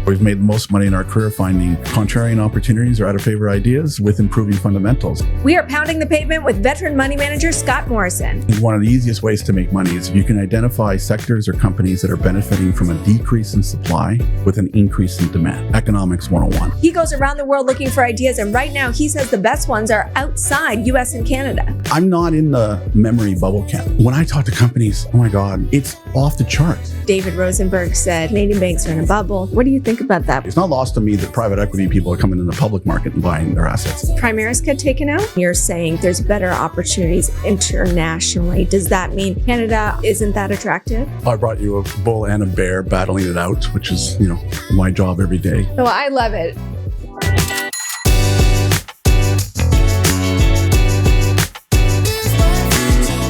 We've made the most money in our career finding contrarian opportunities or out of favor ideas with improving fundamentals. We are pounding the pavement with veteran money manager Scott Morrison. One of the easiest ways to make money is if you can identify sectors or companies that are benefiting from a decrease in supply with an increase in demand. Economics 101. He goes around the world looking for ideas, and right now he says the best ones are outside US and Canada. I'm not in the memory bubble camp. When I talk to companies, oh my God, it's off the charts. David Rosenberg said Canadian banks are in a bubble. What do you think about that? It's not lost to me that private equity people are coming in the public market and buying their assets. Primaris got taken out. You're saying there's better opportunities internationally. Does that mean Canada isn't that attractive? I brought you a bull and a bear battling it out, which is, my job every day. Oh, I love it.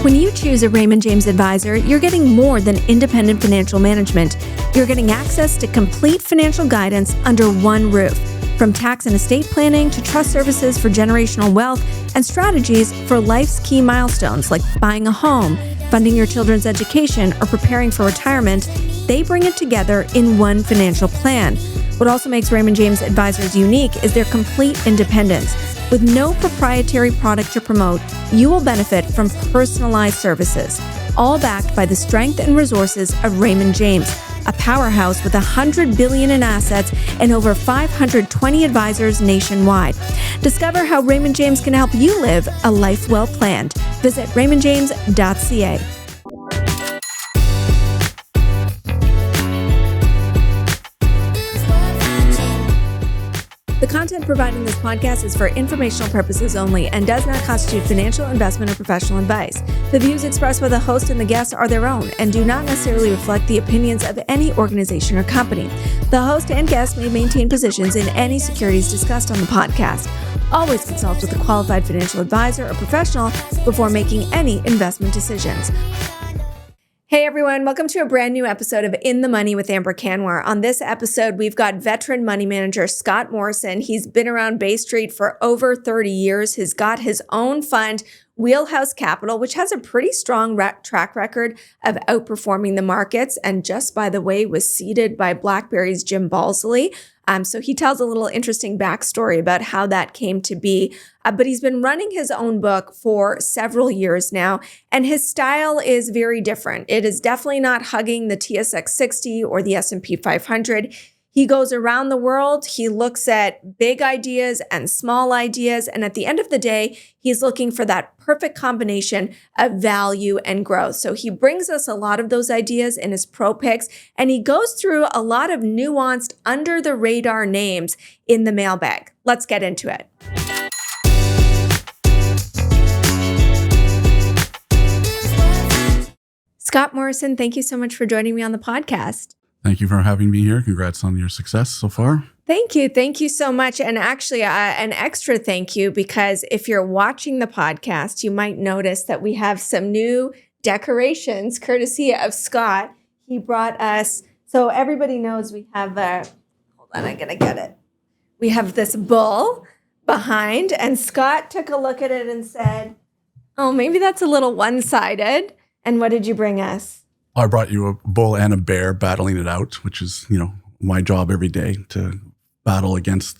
When you choose a Raymond James advisor, you're getting more than independent financial management. You're getting access to complete financial guidance under one roof. From tax and estate planning to trust services for generational wealth and strategies for life's key milestones like buying a home, funding your children's education, or preparing for retirement, they bring it together in one financial plan. What also makes Raymond James advisors unique is their complete independence. With no proprietary product to promote, you will benefit from personalized services, all backed by the strength and resources of Raymond James, a powerhouse with $100 billion in assets and over 520 advisors nationwide. Discover how Raymond James can help you live a life well planned. Visit raymondjames.ca. The content provided in this podcast is for informational purposes only and does not constitute financial, investment, or professional advice. The views expressed by the host and the guests are their own and do not necessarily reflect the opinions of any organization or company. The host and guests may maintain positions in any securities discussed on the podcast. Always consult with a qualified financial advisor or professional before making any investment decisions. Hey everyone, welcome to a brand new episode of In the Money with Amber Kanwar. On this episode, we've got veteran money manager Scott Morrison. He's been around Bay Street for over 30 years. He's got his own fund, Wheelhouse Capital, which has a pretty strong track record of outperforming the markets, and just by the way, was seeded by BlackBerry's Jim Balsley. So he tells a little interesting backstory about how that came to be. But he's been running his own book for several years now, and his style is very different. It is definitely not hugging the TSX 60 or the S&P 500. He goes around the world, he looks at big ideas and small ideas, and at the end of the day, he's looking for that perfect combination of value and growth. So he brings us a lot of those ideas in his pro picks, and he goes through a lot of nuanced, under-the-radar names in the mailbag. Let's get into it. Scott Morrison, thank you so much for joining me on the podcast. Thank you for having me here. Congrats on your success so far. Thank you. Thank you so much. And actually, an extra thank you, because if you're watching the podcast, you might notice that we have some new decorations courtesy of Scott. He brought us, so everybody knows we have hold on, I'm going to get it. We have this bull behind, and Scott took a look at it and said, oh, maybe that's a little one-sided. And what did you bring us? I brought you a bull and a bear battling it out, which is, my job every day to battle against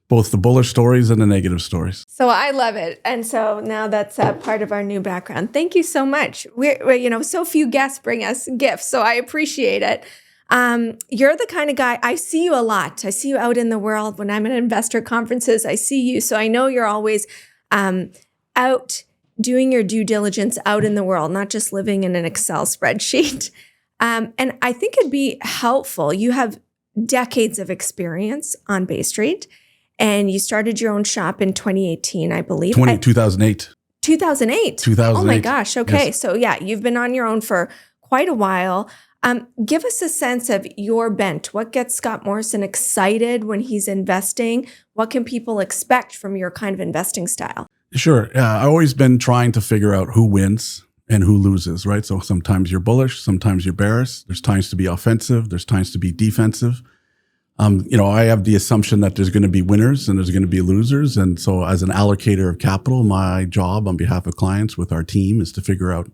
both the bullish stories and the negative stories. So I love it. And so now that's part of our new background. Thank you so much. We're so few guests bring us gifts, so I appreciate it. You're the kind of guy, I see you a lot. I see you out in the world. When I'm at investor conferences, I see you. So I know you're always out doing your due diligence out in the world, not just living in an Excel spreadsheet. And I think it'd be helpful. You have decades of experience on Bay Street, and you started your own shop in 2018, I believe. 2008. 2008? Oh my gosh. Okay. Yes. So yeah, you've been on your own for quite a while. Give us a sense of your bent. What gets Scott Morrison excited when he's investing? What can people expect from your kind of investing style? Sure. I've always been trying to figure out who wins and who loses, right? So sometimes you're bullish, sometimes you're bearish. There's times to be offensive. There's times to be defensive. I have the assumption that there's going to be winners and there's going to be losers. And so as an allocator of capital, my job on behalf of clients with our team is to figure out,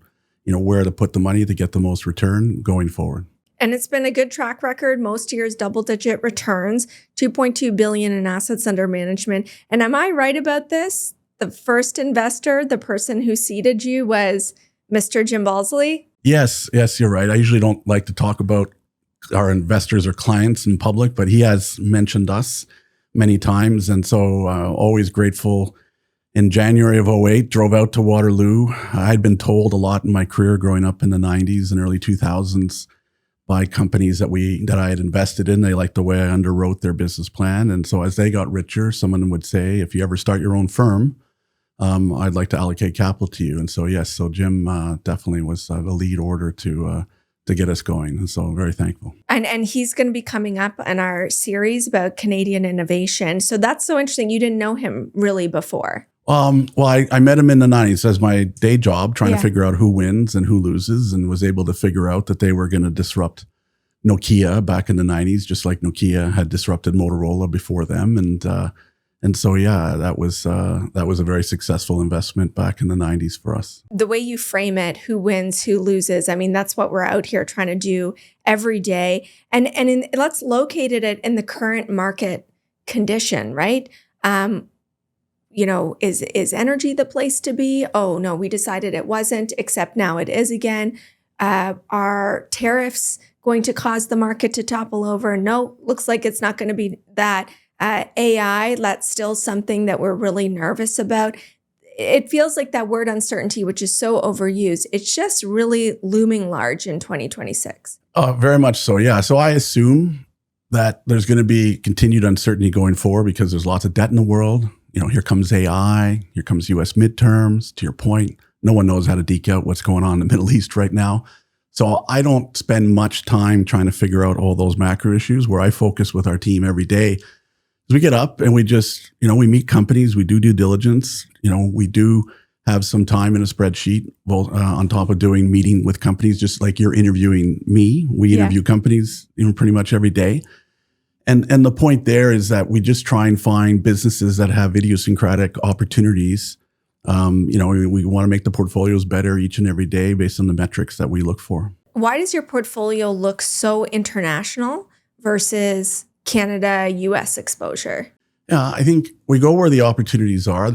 where to put the money to get the most return going forward. And it's been a good track record. Most years, double-digit returns, $2.2 billion in assets under management. And am I right about this? The first investor, the person who seeded you, was Mr. Jim Balsley? Yes, you're right. I usually don't like to talk about our investors or clients in public, but he has mentioned us many times. And so always grateful. In January of 2008, drove out to Waterloo. I'd been told a lot in my career growing up in the 90s and early 2000s by companies that I had invested in. They liked the way I underwrote their business plan. And so as they got richer, someone would say, if you ever start your own firm, I'd like to allocate capital to you. And so, yes, so Jim definitely was the lead order to get us going. And so I'm very thankful. And he's going to be coming up in our series about Canadian innovation. So that's so interesting. You didn't know him really before. Well, I met him in the 90s as my day job, trying to figure out who wins and who loses, and was able to figure out that they were going to disrupt Nokia back in the 90s, just like Nokia had disrupted Motorola before them. And so, yeah, that was a very successful investment back in the 90s for us. The way you frame it, who wins, who loses, I mean, that's what we're out here trying to do every day. And let's locate it in the current market condition, right? Is energy the place to be? Oh, no, we decided it wasn't, except now it is again. Are tariffs going to cause the market to topple over? No, looks like it's not going to be that. AI, that's still something that we're really nervous about. It feels like that word uncertainty, which is so overused, it's just really looming large in 2026. Very much so, yeah. So I assume that there's going to be continued uncertainty going forward because there's lots of debt in the world. Here comes AI, here comes U.S. midterms. To your point, no one knows how to deke out what's going on in the Middle East right now. So I don't spend much time trying to figure out all those macro issues. Where I focus with our team every day is we get up and we just, we meet companies, we do due diligence. We do have some time in a spreadsheet on top of meeting with companies, just like you're interviewing me. We interview companies pretty much every day. And the point there is that we just try and find businesses that have idiosyncratic opportunities. We want to make the portfolios better each and every day based on the metrics that we look for. Why does your portfolio look so international versus Canada, US exposure? Yeah, I think we go where the opportunities are.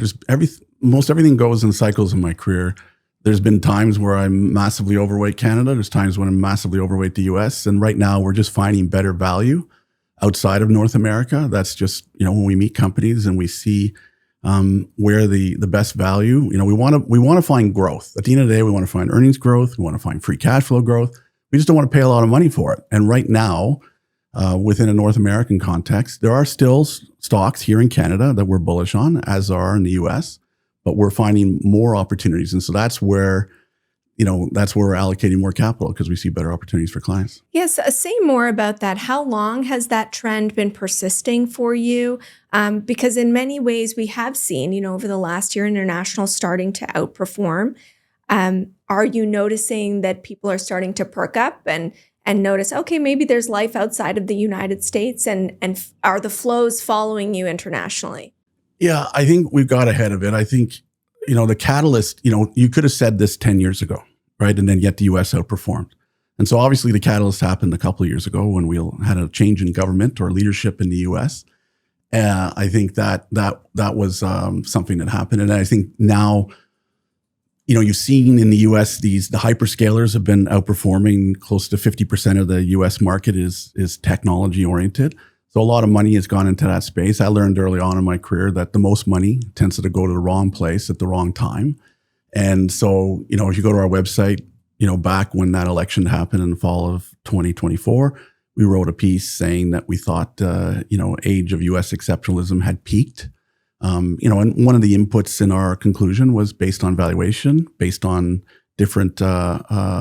Most everything goes in cycles in my career. There's been times where I'm massively overweight Canada. There's times when I'm massively overweight the US. And right now we're just finding better value outside of North America. That's just, when we meet companies and we see where the best value, we want to find growth. At the end of the day, we want to find earnings growth. We want to find free cash flow growth. We just don't want to pay a lot of money for it. And right now, within a North American context, there are still stocks here in Canada that we're bullish on, as are in the US, but we're finding more opportunities. And so that's where we're allocating more capital because we see better opportunities for clients. Yes. Say more about that. How long has that trend been persisting for you? Because in many ways we have seen, over the last year, international starting to outperform. Are you noticing that people are starting to perk up and notice, okay, maybe there's life outside of the United States and are the flows following you internationally? Yeah, I think we've got ahead of it. I think, the catalyst, you could have said this 10 years ago, right? And then yet the US outperformed. And so obviously the catalyst happened a couple of years ago when we had a change in government or leadership in the US. I think that was something that happened. And I think now, you've seen in the US, the hyperscalers have been outperforming. Close to 50% of the US market is technology oriented. So a lot of money has gone into that space. I learned early on in my career that the most money tends to go to the wrong place at the wrong time. And so, if you go to our website, back when that election happened in the fall of 2024, we wrote a piece saying that we thought, age of US exceptionalism had peaked. And one of the inputs in our conclusion was based on valuation, based on different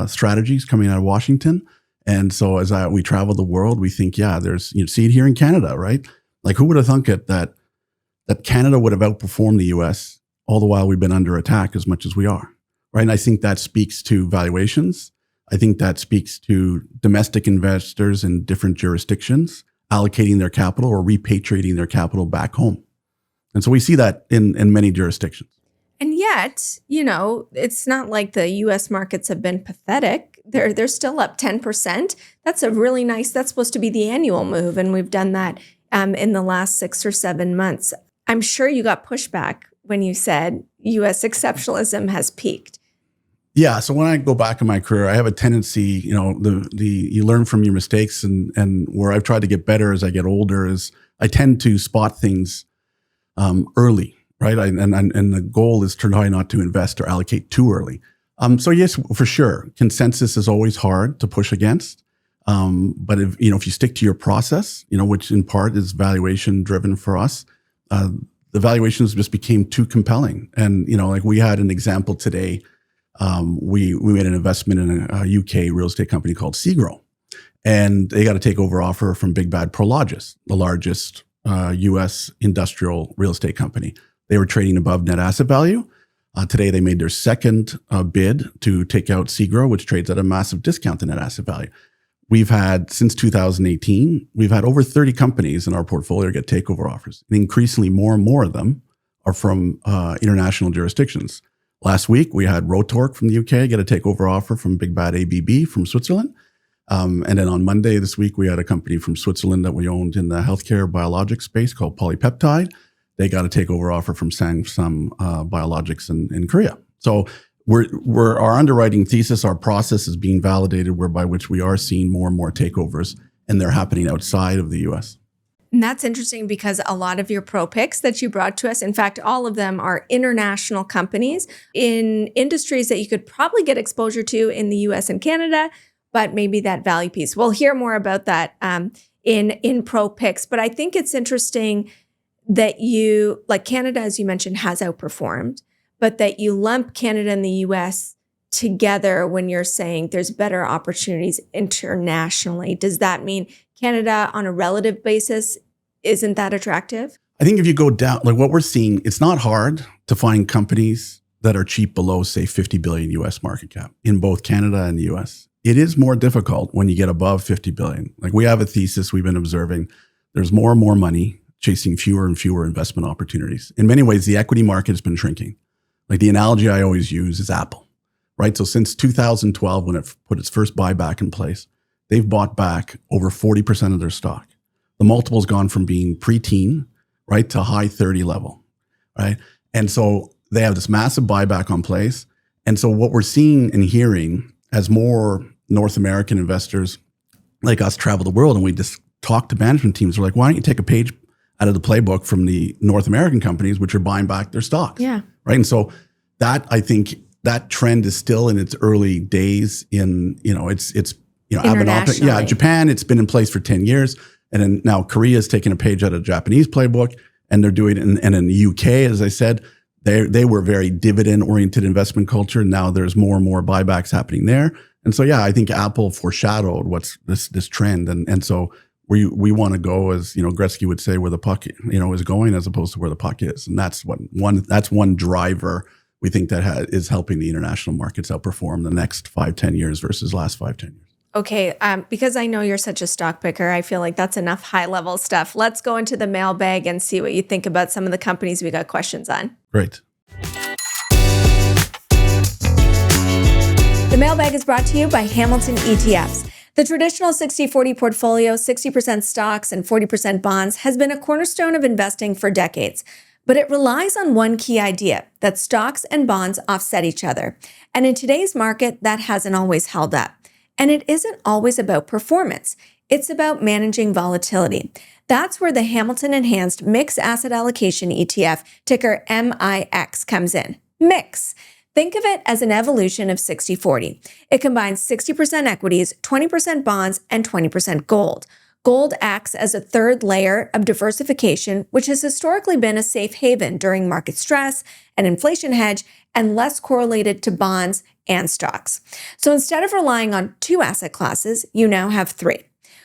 strategies coming out of Washington. And so as we travel the world, we think, there's, see it here in Canada, right? Like who would have thunk it that Canada would have outperformed the US all the while we've been under attack as much as we are, right? And I think that speaks to valuations. I think that speaks to domestic investors in different jurisdictions allocating their capital or repatriating their capital back home. And so we see that in many jurisdictions. And yet, it's not like the US markets have been pathetic. they're still up 10%. That's a really nice, that's supposed to be the annual move. And we've done that in the last 6 or 7 months. I'm sure you got pushback when you said U.S. exceptionalism has peaked. Yeah. So when I go back in my career, I have a tendency, you learn from your mistakes, and where I've tried to get better as I get older is I tend to spot things early, right? And the goal is to try not to invest or allocate too early. So yes, for sure, consensus is always hard to push against. But if you stick to your process, which in part is valuation driven for us, the valuations just became too compelling. And, like we had an example today. We made an investment in a UK real estate company called Segro, and they got a takeover offer from Big Bad Prologis, the largest US industrial real estate company. They were trading above net asset value. Today, they made their second bid to take out Segro, which trades at a massive discount to net asset value. We've had, since 2018, we've had over 30 companies in our portfolio get takeover offers. And increasingly, more and more of them are from international jurisdictions. Last week, we had Rotork from the UK get a takeover offer from Big Bad ABB from Switzerland. And then on Monday this week, we had a company from Switzerland that we owned in the healthcare biologics space called Polypeptide. They got a takeover offer from Samsung Biologics in Korea. So we're our underwriting thesis, our process is being validated, whereby which we are seeing more and more takeovers, and they're happening outside of the US. And that's interesting because a lot of your pro picks that you brought to us, in fact, all of them are international companies in industries that you could probably get exposure to in the US and Canada, but maybe that value piece. We'll hear more about that in pro picks. But I think it's interesting that you, like Canada, as you mentioned, has outperformed, but that you lump Canada and the US together when you're saying there's better opportunities internationally. Does that mean Canada on a relative basis isn't that attractive? I think if you go down, like what we're seeing, it's not hard to find companies that are cheap below, say, 50 billion US market cap in both Canada and the US. It is more difficult when you get above 50 billion. Like we have a thesis we've been observing. There's more and more money chasing fewer and fewer investment opportunities. In many ways, the equity market has been shrinking. Like the analogy I always use is Apple, right? So since 2012, when it put its first buyback in place, they've bought back over 40% of their stock. The multiple's gone from being pre-teen, right, to high 30 level, right? And so they have this massive buyback on place. And so what we're seeing and hearing as more North American investors like us travel the world, and we just talk to management teams, we're like, why don't you take a page out of the playbook from the North American companies, which are buying back their stocks? Yeah. Right. And so that, I think that trend is still in its early days it's internationally. Yeah, Japan, it's been in place for 10 years. And then now Korea is taking a page out of the Japanese playbook, and they're doing it. And in the UK, as I said, they were very dividend-oriented investment culture. Now there's more and more buybacks happening there. And so, yeah, I think Apple foreshadowed what's this trend. And so we want to go, as Gretzky would say, where the puck is going, as opposed to where the puck is. And that's one driver we think that is helping the international markets outperform the next 5-10 years versus last 5-10 years. Okay, because I know you're such a stock picker, I feel like that's enough high-level stuff. Let's go into the mailbag and see what you think about some of the companies we got questions on. Great. The mailbag is brought to you by Hamilton ETFs. The traditional 60-40 portfolio, 60% stocks and 40% bonds, has been a cornerstone of investing for decades. But it relies on one key idea, that stocks and bonds offset each other. And in today's market, that hasn't always held up. And it isn't always about performance. It's about managing volatility. That's where the Hamilton Enhanced Mixed Asset Allocation ETF, ticker MIX, comes in. MIX. Think of it as an evolution of 60-40. It combines 60% equities, 20% bonds, and 20% gold. Gold acts as a third layer of diversification, which has historically been a safe haven during market stress, an inflation hedge, and less correlated to bonds and stocks. So instead of relying on 2 asset classes, you now have 3.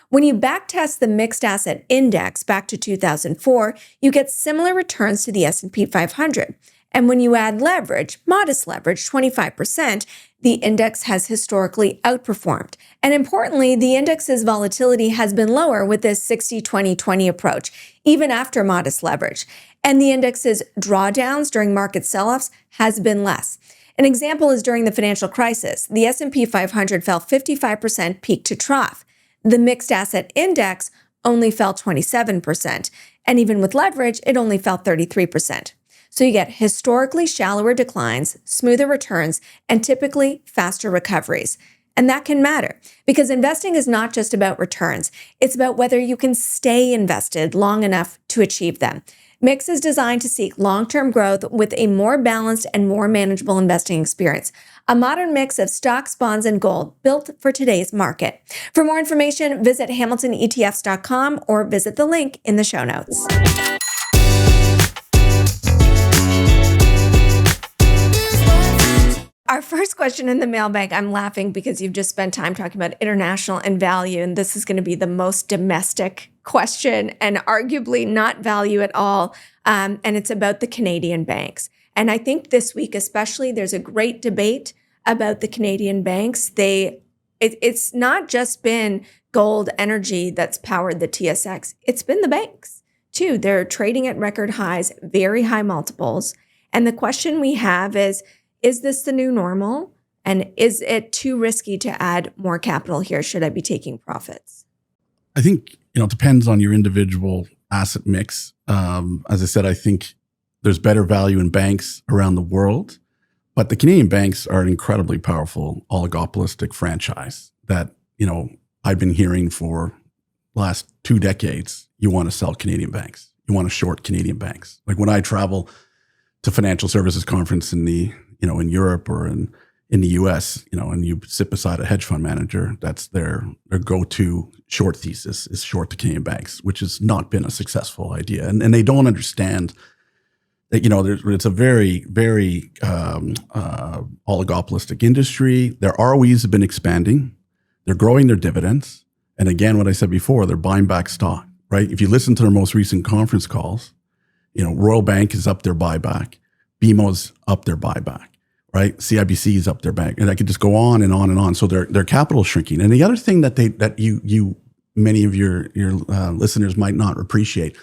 When you backtest the mixed asset index back to 2004, you get similar returns to the S&P 500. And when you add leverage, modest leverage, 25%, the index has historically outperformed. And importantly, the index's volatility has been lower with this 60-20-20 approach, even after modest leverage. And the index's drawdowns during market sell-offs has been less. An example is during the financial crisis. The S&P 500 fell 55% peak to trough. The mixed asset index only fell 27%. And even with leverage, it only fell 33%. So you get historically shallower declines, smoother returns, and typically faster recoveries. And that can matter because investing is not just about returns. It's about whether you can stay invested long enough to achieve them. Mix is designed to seek long-term growth with a more balanced and more manageable investing experience. A modern mix of stocks, bonds, and gold built for today's market. For more information, visit hamiltonetfs.com or visit the link in the show notes. Our first question in the mailbag, I'm laughing because you've just spent time talking about international and value, and this is going to be the most domestic question and arguably not value at all. And it's about the Canadian banks. And I think this week especially, there's a great debate about the Canadian banks. It's not just been gold energy that's powered the TSX. It's been the banks too. They're trading at record highs, very high multiples. And the question we have is this the new normal? And is it too risky to add more capital here? Should I be taking profits? I think, it depends on your individual asset mix. As I said, I think there's better value in banks around the world, but the Canadian banks are an incredibly powerful oligopolistic franchise that, I've been hearing for the last 2 decades. You want to sell Canadian banks. You want to short Canadian banks. Like when I travel to financial services conference in in Europe or in the US, and you sit beside a hedge fund manager, that's their go-to short thesis is short the Canadian banks, which has not been a successful idea. And they don't understand that, it's a very, very oligopolistic industry. Their ROEs have been expanding. They're growing their dividends. And again, what I said before, they're buying back stock, right? If you listen to their most recent conference calls, Royal Bank is up their buyback. BMO's up their buyback, right? CIBC is up their bank, and I could just go on and on and on. So their capital is shrinking. And the other thing that you many of your listeners might not appreciate,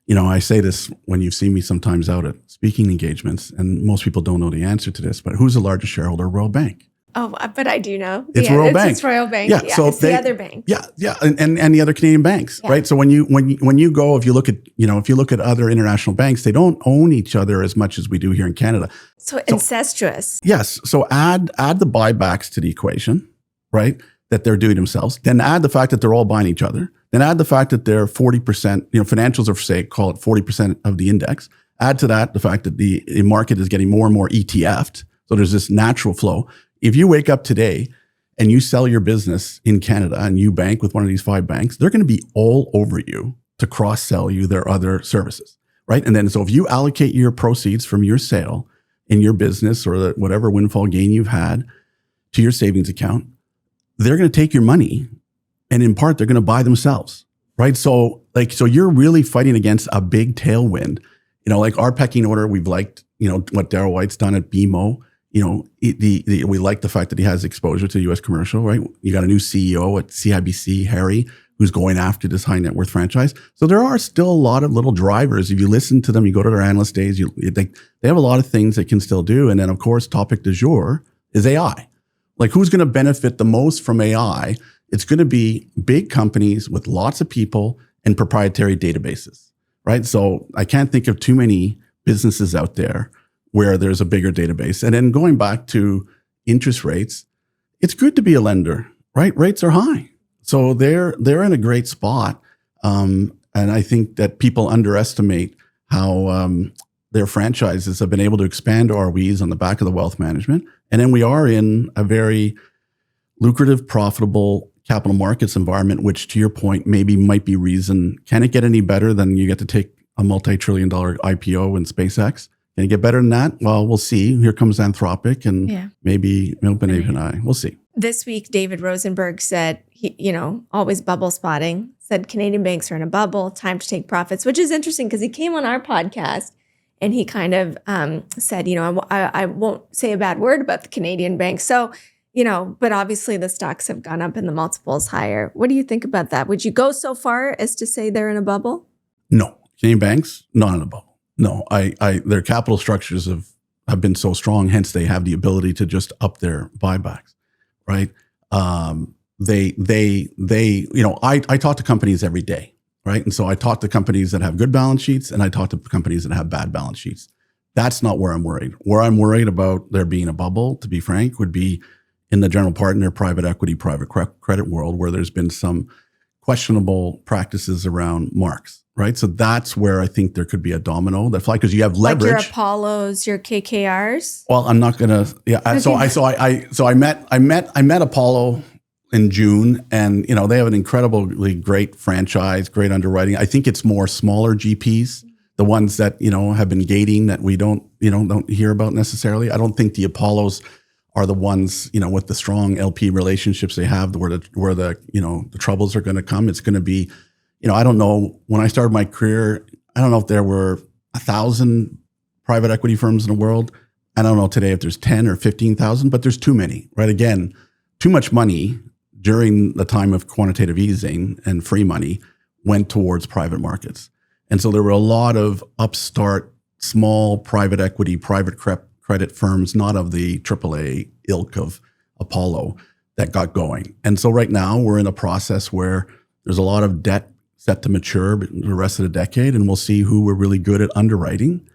I say this when you see me sometimes out at speaking engagements, and most people don't know the answer to this, but who's the largest shareholder of Royal Bank? Oh, but I do know. It's Royal Bank. It's Royal Bank. Yeah, so it's the other bank. Yeah, and the other Canadian banks, right? So when you go, if you look at other international banks, they don't own each other as much as we do here in Canada. So incestuous. Yes. So add the buybacks to the equation, right? That they're doing themselves. Then add the fact that they're all buying each other. Then add the fact that they're 40%. Financials are, say, call it 40% of the index. Add to that the fact that the market is getting more and more ETF'd. So there's this natural flow. If you wake up today and you sell your business in Canada and you bank with one of these 5 banks, they're going to be all over you to cross-sell you their other services, right? And then so if you allocate your proceeds from your sale in your business or whatever windfall gain you've had to your savings account, they're going to take your money and in part they're going to buy themselves, right? So you're really fighting against a big tailwind. Like our pecking order, we've liked, what Darryl White's done at BMO. We like the fact that he has exposure to U.S. commercial, right? You got a new CEO at CIBC, Harry, who's going after this high net worth franchise. So there are still a lot of little drivers. If you listen to them, you go to their analyst days, they have a lot of things they can still do. And then, of course, topic du jour is AI. Like who's going to benefit the most from AI? It's going to be big companies with lots of people and proprietary databases, right? So I can't think of too many businesses out there where there's a bigger database. And then going back to interest rates, it's good to be a lender, right? Rates are high. So they're in a great spot. And I think that people underestimate how their franchises have been able to expand ROEs on the back of the wealth management. And then we are in a very lucrative, profitable capital markets environment, which to your point, maybe might be reason. Can it get any better than you get to take a multi-trillion-dollar IPO in SpaceX? Can it get better than that? Well, we'll see. Here comes Anthropic and maybe OpenAI. We'll see. This week, David Rosenberg said, always bubble spotting, said Canadian banks are in a bubble, time to take profits, which is interesting because he came on our podcast and he kind of said, I won't say a bad word about the Canadian banks. So, but obviously the stocks have gone up and the multiples higher. What do you think about that? Would you go so far as to say they're in a bubble? No. Canadian banks, not in a bubble. No, their capital structures have have been so strong. Hence, they have the ability to just up their buybacks, right? I talk to companies every day, right? And so I talk to companies that have good balance sheets, and I talk to companies that have bad balance sheets. That's not where I'm worried. Where I'm worried about there being a bubble, to be frank, would be in the general partner, private equity, private credit world, where there's been some questionable practices around marks, right? So that's where I think there could be a domino that fly, because you have leverage. Like your Apollos, your KKRs. Well, I'm not gonna. Yeah. I met Apollo in June, and they have an incredibly great franchise, great underwriting. I think it's more smaller GPs, the ones that have been gating that we don't hear about necessarily. I don't think the Apollos are the ones with the strong LP relationships they have, where the troubles are going to come. It's going to be, I don't know. When I started my career, I don't know if there were 1,000 private equity firms in the world. I don't know today if there's 10 or 15,000, but there's too many, right? Again, too much money during the time of quantitative easing and free money went towards private markets. And so there were a lot of upstart, small private equity, private credit firms, not of the AAA ilk of Apollo, that got going. And so right now we're in a process where there's a lot of debt set to mature the rest of the decade, and we'll see who we're really good at underwriting.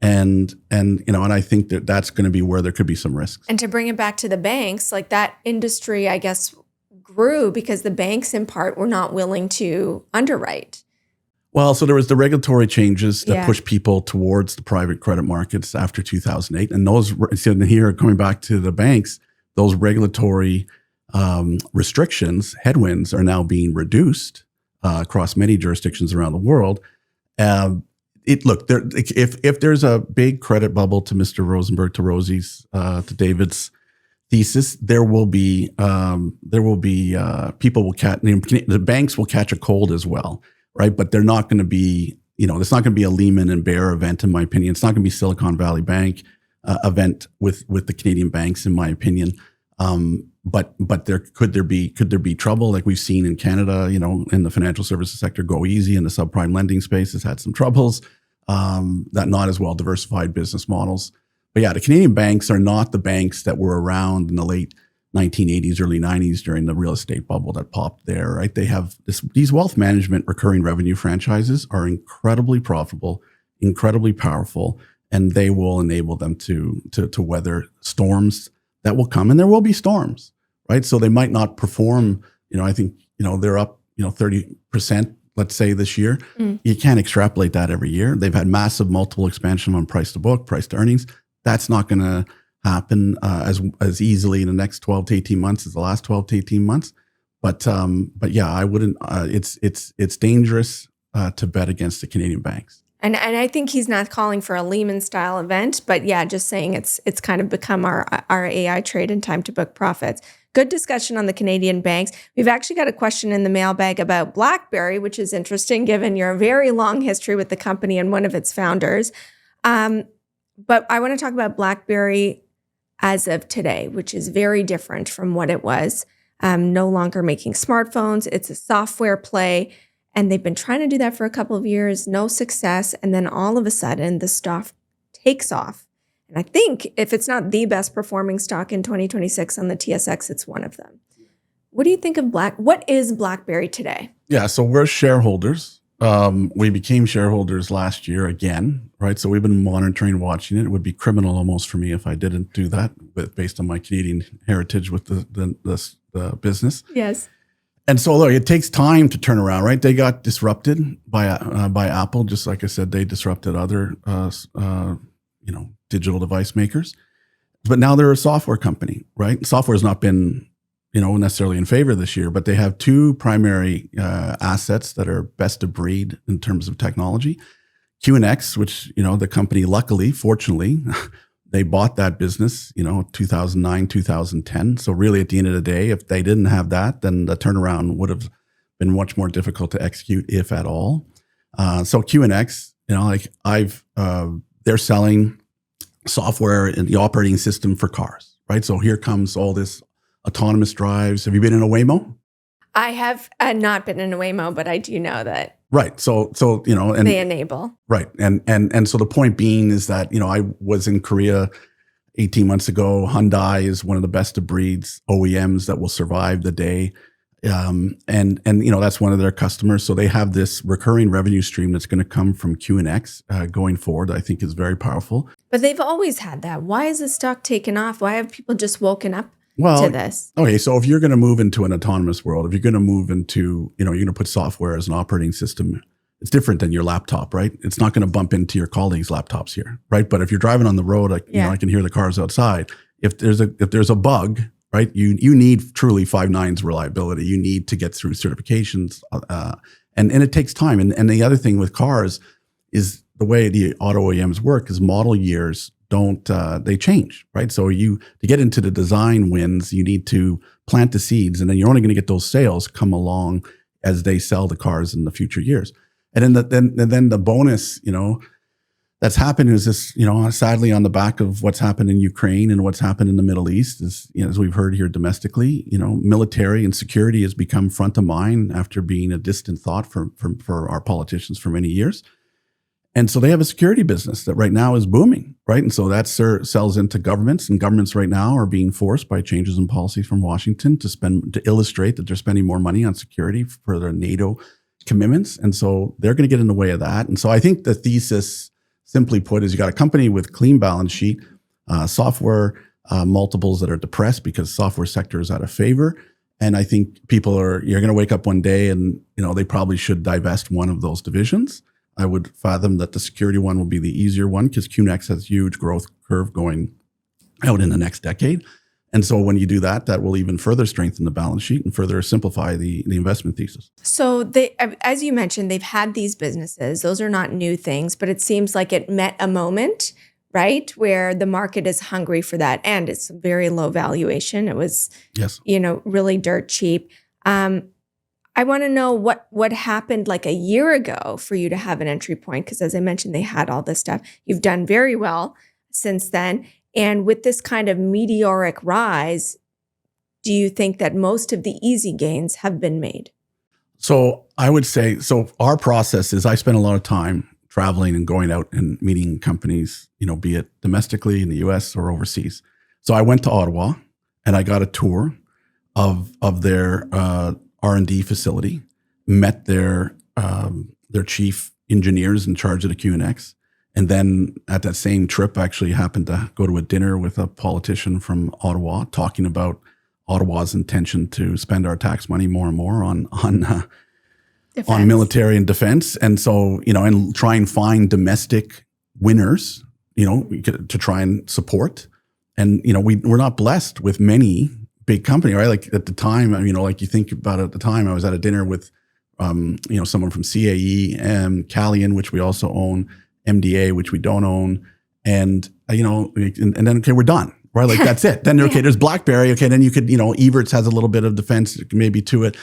And I think that's going to be where there could be some risks. And to bring it back to the banks, like that industry, I guess, grew because the banks in part were not willing to underwrite. Well, so there was the regulatory changes that pushed people towards the private credit markets after 2008. And those, here, coming back to the banks, those regulatory restrictions, headwinds, are now being reduced across many jurisdictions around the world. If there's a big credit bubble, to Mr. Rosenberg, to Rosie's, to David's thesis, there will be people will catch, the banks will catch a cold as well, right? But they're not going to be, it's not going to be a Lehman and Bear event, in my opinion. It's not going to be Silicon Valley Bank event with the Canadian banks, in my opinion. But could there be trouble, like we've seen in Canada, in the financial services sector go easy, in the subprime lending space has had some troubles, that not as well diversified business models. But yeah, the Canadian banks are not the banks that were around in the late 1980s, early 90s during the real estate bubble that popped there, right? They have these wealth management recurring revenue franchises are incredibly profitable, incredibly powerful, and they will enable them to weather storms that will come, and there will be storms, right? So they might not perform, I think, they're up, 30%, let's say this year. You can't extrapolate that every year. They've had massive multiple expansion on price to book, price to earnings. That's not going to happen as easily in the next 12 to 18 months as the last 12 to 18 months. But yeah, I wouldn't, it's dangerous to bet against the Canadian banks. And I think he's not calling for a Lehman style event, but yeah, just saying it's kind of become our AI trade and time to book profits. Good discussion on the Canadian banks. We've actually got a question in the mailbag about BlackBerry, which is interesting given your very long history with the company and one of its founders. But I want to talk about BlackBerry as of today, which is very different from what it was. No longer making smartphones. It's a software play. And they've been trying to do that for a couple of years, no success. And then all of a sudden, the stock takes off. And I think if it's not the best performing stock in 2026 on the TSX, it's one of them. What do you think of what is BlackBerry today? Yeah, so we're shareholders. We became shareholders last year again, right? So we've been monitoring, watching it. It would be criminal almost for me if I didn't do that, based on my Canadian heritage with the business. Yes. And so, look, it takes time to turn around, right? They got disrupted by Apple, just like I said, they disrupted other, digital device makers. But now they're a software company, right? Software has not been, necessarily in favor this year, but they have two primary assets that are best of breed in terms of technology. QNX, which, the company, luckily, fortunately, they bought that business, 2009, 2010. So really, at the end of the day, if they didn't have that, then the turnaround would have been much more difficult to execute, if at all. So QNX, they're selling software in the operating system for cars, right? So here comes all this autonomous drives. Have you been in a Waymo? I have not been in a Waymo, but I do know that. Right. So and they enable. Right. And so the point being is that, I was in Korea 18 months ago. Hyundai is one of the best of breeds OEMs that will survive the day. And that's one of their customers. So they have this recurring revenue stream that's going to come from QNX going forward. I think is very powerful. But they've always had that. Why is the stock taken off? Why have people just woken up to this? Okay, so if you're going to move into an autonomous world, if you're going to move into, you're going to put software as an operating system, it's different than your laptop, right? It's not going to bump into your colleagues' laptops here, right? But if you're driving on the road, I can hear the cars outside. If there's a bug, right, you need truly 5 nines reliability. You need to get through certifications, and it takes time. And the other thing with cars is the way the auto OEMs work is model years they change, right? So to get into the design wins, you need to plant the seeds, and then you're only going to get those sales come along as they sell the cars in the future years. And then the bonus, that's happened is this, sadly on the back of what's happened in Ukraine and what's happened in the Middle East is, as we've heard here domestically, military and security has become front of mind after being a distant thought for our politicians for many years. And so they have a security business that right now is booming, right? And so that sells into governments, and governments right now are being forced by changes in policy from Washington to illustrate that they're spending more money on security for their NATO commitments. And so they're going to get in the way of that. And so I think the thesis, simply put, is you got a company with clean balance sheet, software multiples that are depressed because software sector is out of favor. And I think you're going to wake up one day and, they probably should divest one of those divisions. I would fathom that the security one will be the easier one because QNX has huge growth curve going out in the next decade. And so when you do that, that will even further strengthen the balance sheet and further simplify the investment thesis. So they, as you mentioned, they've had these businesses. Those are not new things, but it seems like it met a moment, right, where the market is hungry for that. And it's a very low valuation. It was, really dirt cheap. I want to know what happened like a year ago for you to have an entry point, because as I mentioned, they had all this stuff. You've done very well since then. And with this kind of meteoric rise, do you think that most of the easy gains have been made? So I would say, our process is I spend a lot of time traveling and going out and meeting companies, be it domestically in the US or overseas. So I went to Ottawa and I got a tour of their R&D facility, met their chief engineers in charge of the QNX. And then at that same trip, I actually happened to go to a dinner with a politician from Ottawa talking about Ottawa's intention to spend our tax money more and more on military and defense. And so, and try and find domestic winners, to try and support. And, we're not blessed with many big company, right? Like at the time, like you think about it, at the time, I was at a dinner with, someone from CAE and Calian, which we also own, MDA, which we don't own. And, and then, okay, we're done, right? Like that's it. Then, okay, there's BlackBerry. Okay. Then you could, Evertz has a little bit of defense maybe to it,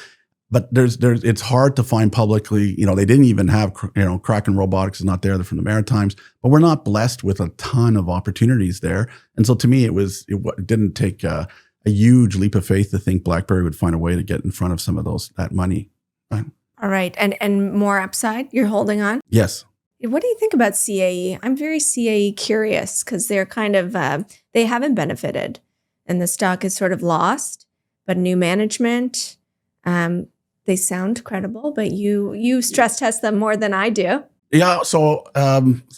but it's hard to find publicly, they didn't even have, Kraken Robotics is not there. They're from the Maritimes, but we're not blessed with a ton of opportunities there. And so to me, it didn't take a huge leap of faith to think BlackBerry would find a way to get in front of some of that money. Right? All right. And more upside you're holding on? Yes. What do you think about CAE? I'm very CAE curious because they're kind of, they haven't benefited and the stock is sort of lost, but new management, they sound credible, but you stress test them more than I do. Yeah. So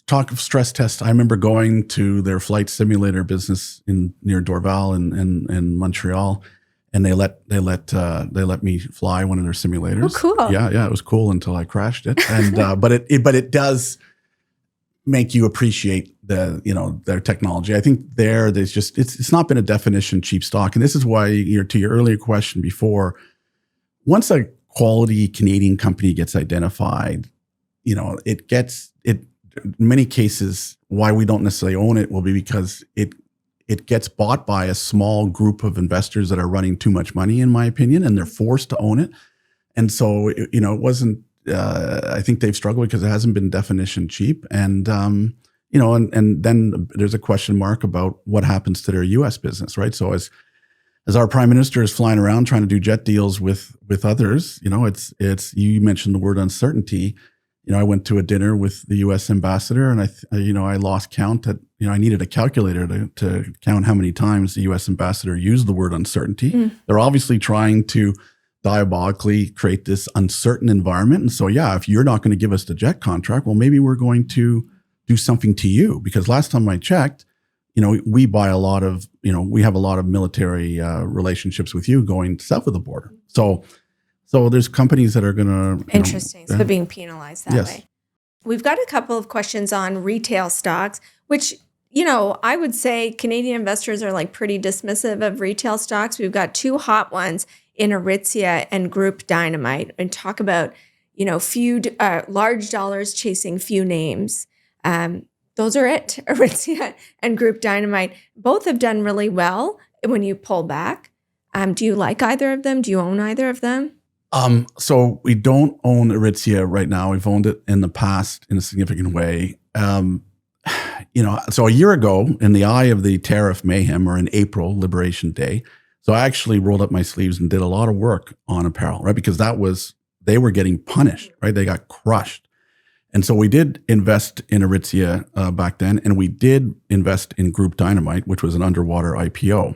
talk of stress test. I remember going to their flight simulator business near Dorval in Montreal, and they let me fly one of their simulators. Oh, cool. Yeah. It was cool until I crashed it. And but it does make you appreciate their technology. I think there's just it's not been a definition cheap stock, and this is why to your earlier question before, once a quality Canadian company gets identified, it gets in many cases why we don't necessarily own it will be because it gets bought by a small group of investors that are running too much money, in my opinion, and they're forced to own it. And so, it wasn't, I think they've struggled because it hasn't been definition cheap. And, and then there's a question mark about what happens to their US business, right? So as as our prime minister is flying around trying to do jet deals with others, you mentioned the word uncertainty. I went to a dinner with the U.S. ambassador, and I lost count. I needed a calculator to count how many times the U.S. ambassador used the word uncertainty. They're obviously trying to diabolically create this uncertain environment. And so, if you're not going to give us the jet contract, well, maybe we're going to do something to you, because last time I checked, we buy a lot of, we have a lot of military relationships with you going south of the border. So there's companies that are going to... Interesting. So being penalized that way. We've got a couple of questions on retail stocks, which, I would say Canadian investors are like pretty dismissive of retail stocks. We've got two hot ones in Aritzia and Groupe Dynamite, and talk about, few large dollars chasing few names. Those are it. Aritzia and Groupe Dynamite both have done really well when you pull back. Do you like either of them? Do you own either of them? So we don't own Aritzia right now. We've owned it in the past in a significant way. So a year ago, in the eye of the tariff mayhem, or in April, Liberation Day, so I actually rolled up my sleeves and did a lot of work on apparel, right? Because they were getting punished, right? They got crushed. And so we did invest in Aritzia back then, and we did invest in Groupe Dynamite, which was an underwater IPO.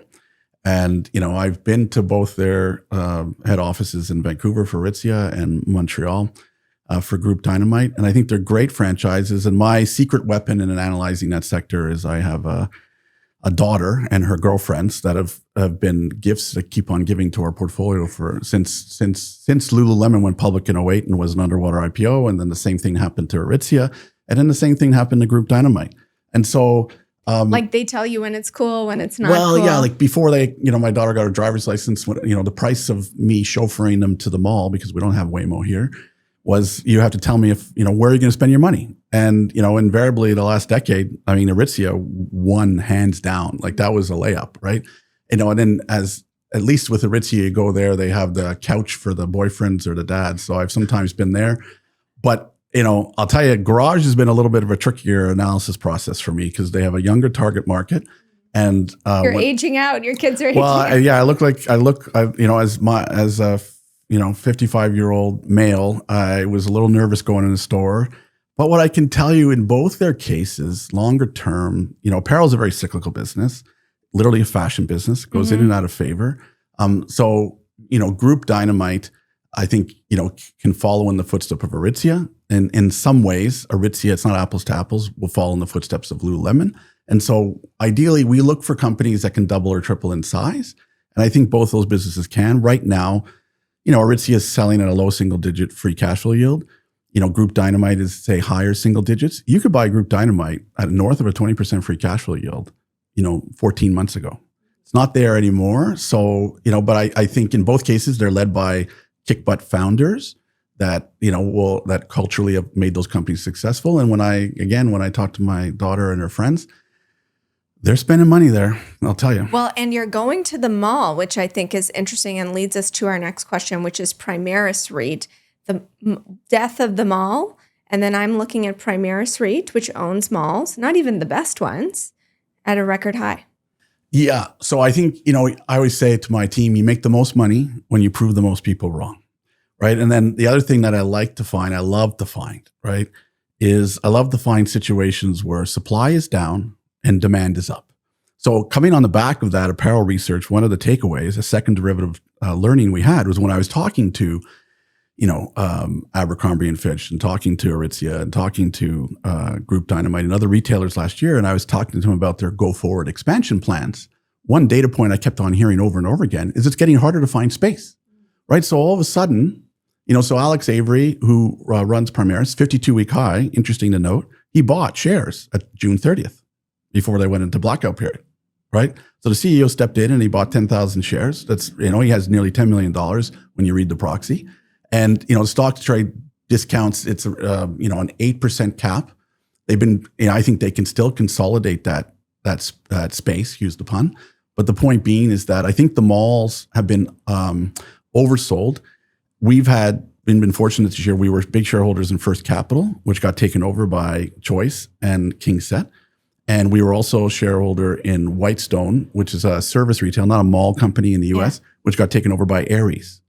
And, I've been to both their head offices in Vancouver for Aritzia and Montreal for Groupe Dynamite. And I think they're great franchises. And my secret weapon in analyzing that sector is I have a daughter and her girlfriends that have been gifts that keep on giving to our portfolio since Lululemon went public in 2008 and was an underwater IPO. And then the same thing happened to Aritzia. And then the same thing happened to Groupe Dynamite. And so... they tell you when it's cool, when it's not cool. Well, yeah, before my daughter got her driver's license, the price of me chauffeuring them to the mall, because we don't have Waymo here, was you have to tell me where are you going to spend your money? And, invariably the last decade, Aritzia won hands down. That was a layup, right? And then at least with Aritzia, you go there, they have the couch for the boyfriends or the dads. So I've sometimes been there, but I'll tell you, Garage has been a little bit of a trickier analysis process for me, because they have a younger target market, and you're aging out. Your kids are aging out. I look as a 55-year-old male. I was a little nervous going in the store, but what I can tell you in both their cases, longer term, apparel is a very cyclical business, literally a fashion business, goes in and out of favor. So Groupe Dynamite, I think, can follow in the footsteps of Aritzia. And in some ways, Aritzia, it's not apples to apples, will follow in the footsteps of Lululemon. And so ideally, we look for companies that can double or triple in size. And I think both those businesses can. Right now, Aritzia is selling at a low single-digit free cash flow yield. Groupe Dynamite is, say, higher single digits. You could buy Groupe Dynamite at north of a 20% free cash flow yield, 14 months ago. It's not there anymore. So, but I think in both cases, they're led by kick-butt founders that, that culturally have made those companies successful. And when I talk to my daughter and her friends, they're spending money there, I'll tell you. Well, and you're going to the mall, which I think is interesting and leads us to our next question, which is Primaris REIT, the death of the mall. And then I'm looking at Primaris REIT, which owns malls, not even the best ones, at a record high. Yeah. So I think, I always say to my team, you make the most money when you prove the most people wrong. Right. And then the other thing that I love to find, right, is I love to find situations where supply is down and demand is up. So coming on the back of that apparel research, one of the takeaways, a second derivative learning we had was when I was talking to, Abercrombie and Fitch, and talking to Aritzia, and talking to Groupe Dynamite and other retailers last year. And I was talking to them about their go forward expansion plans. One data point I kept on hearing over and over again is it's getting harder to find space, right? So all of a sudden, so Alex Avery, who runs Primaris, 52-week high, interesting to note, he bought shares at June 30th before they went into blackout period, right? So the CEO stepped in and he bought 10,000 shares. That's, he has nearly $10 million when you read the proxy. And, the stock trade discounts, it's, an 8% cap. They've been, I think they can still consolidate that space, excuse the pun. But the point being is that I think the malls have been oversold. We've been fortunate this year. We were big shareholders in First Capital, which got taken over by Choice and KingSett. And we were also a shareholder in Whitestone, which is a service retail, not a mall company in the US, which got taken over by Ares,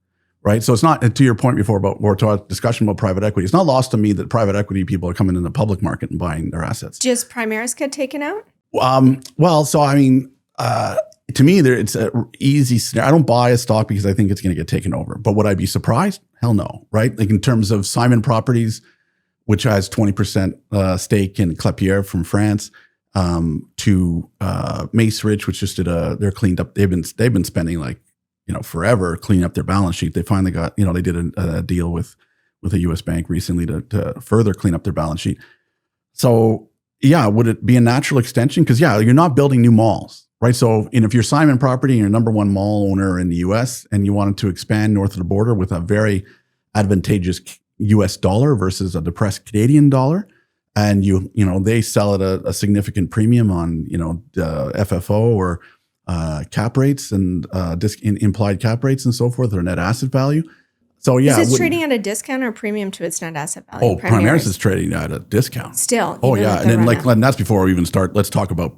right? So it's not, to your point before about more discussion about private equity, it's not lost to me that private equity people are coming in the public market and buying their assets. Just Primaris get taken out? Well, so I mean, to me, it's an easy scenario. I don't buy a stock because I think it's going to get taken over. But would I be surprised? Hell no, right? Like in terms of Simon Properties, which has 20% stake in Klépierre from France, to Mace Rich, which just they're cleaned up. They've been spending like, forever cleaning up their balance sheet. They finally got, they did a deal with a U.S. bank recently to further clean up their balance sheet. So yeah, would it be a natural extension? Because you're not building new malls, right? So if you're Simon Property and you're number one mall owner in the U.S. and you wanted to expand north of the border with a very advantageous U.S. dollar versus a depressed Canadian dollar, and they sell at a significant premium on FFO or cap rates and implied cap rates and so forth, or net asset value. So yeah, is it trading at a discount or premium to its net asset value? Oh, Primaris is trading at a discount still. Oh yeah, and then and that's before we even start. Let's talk about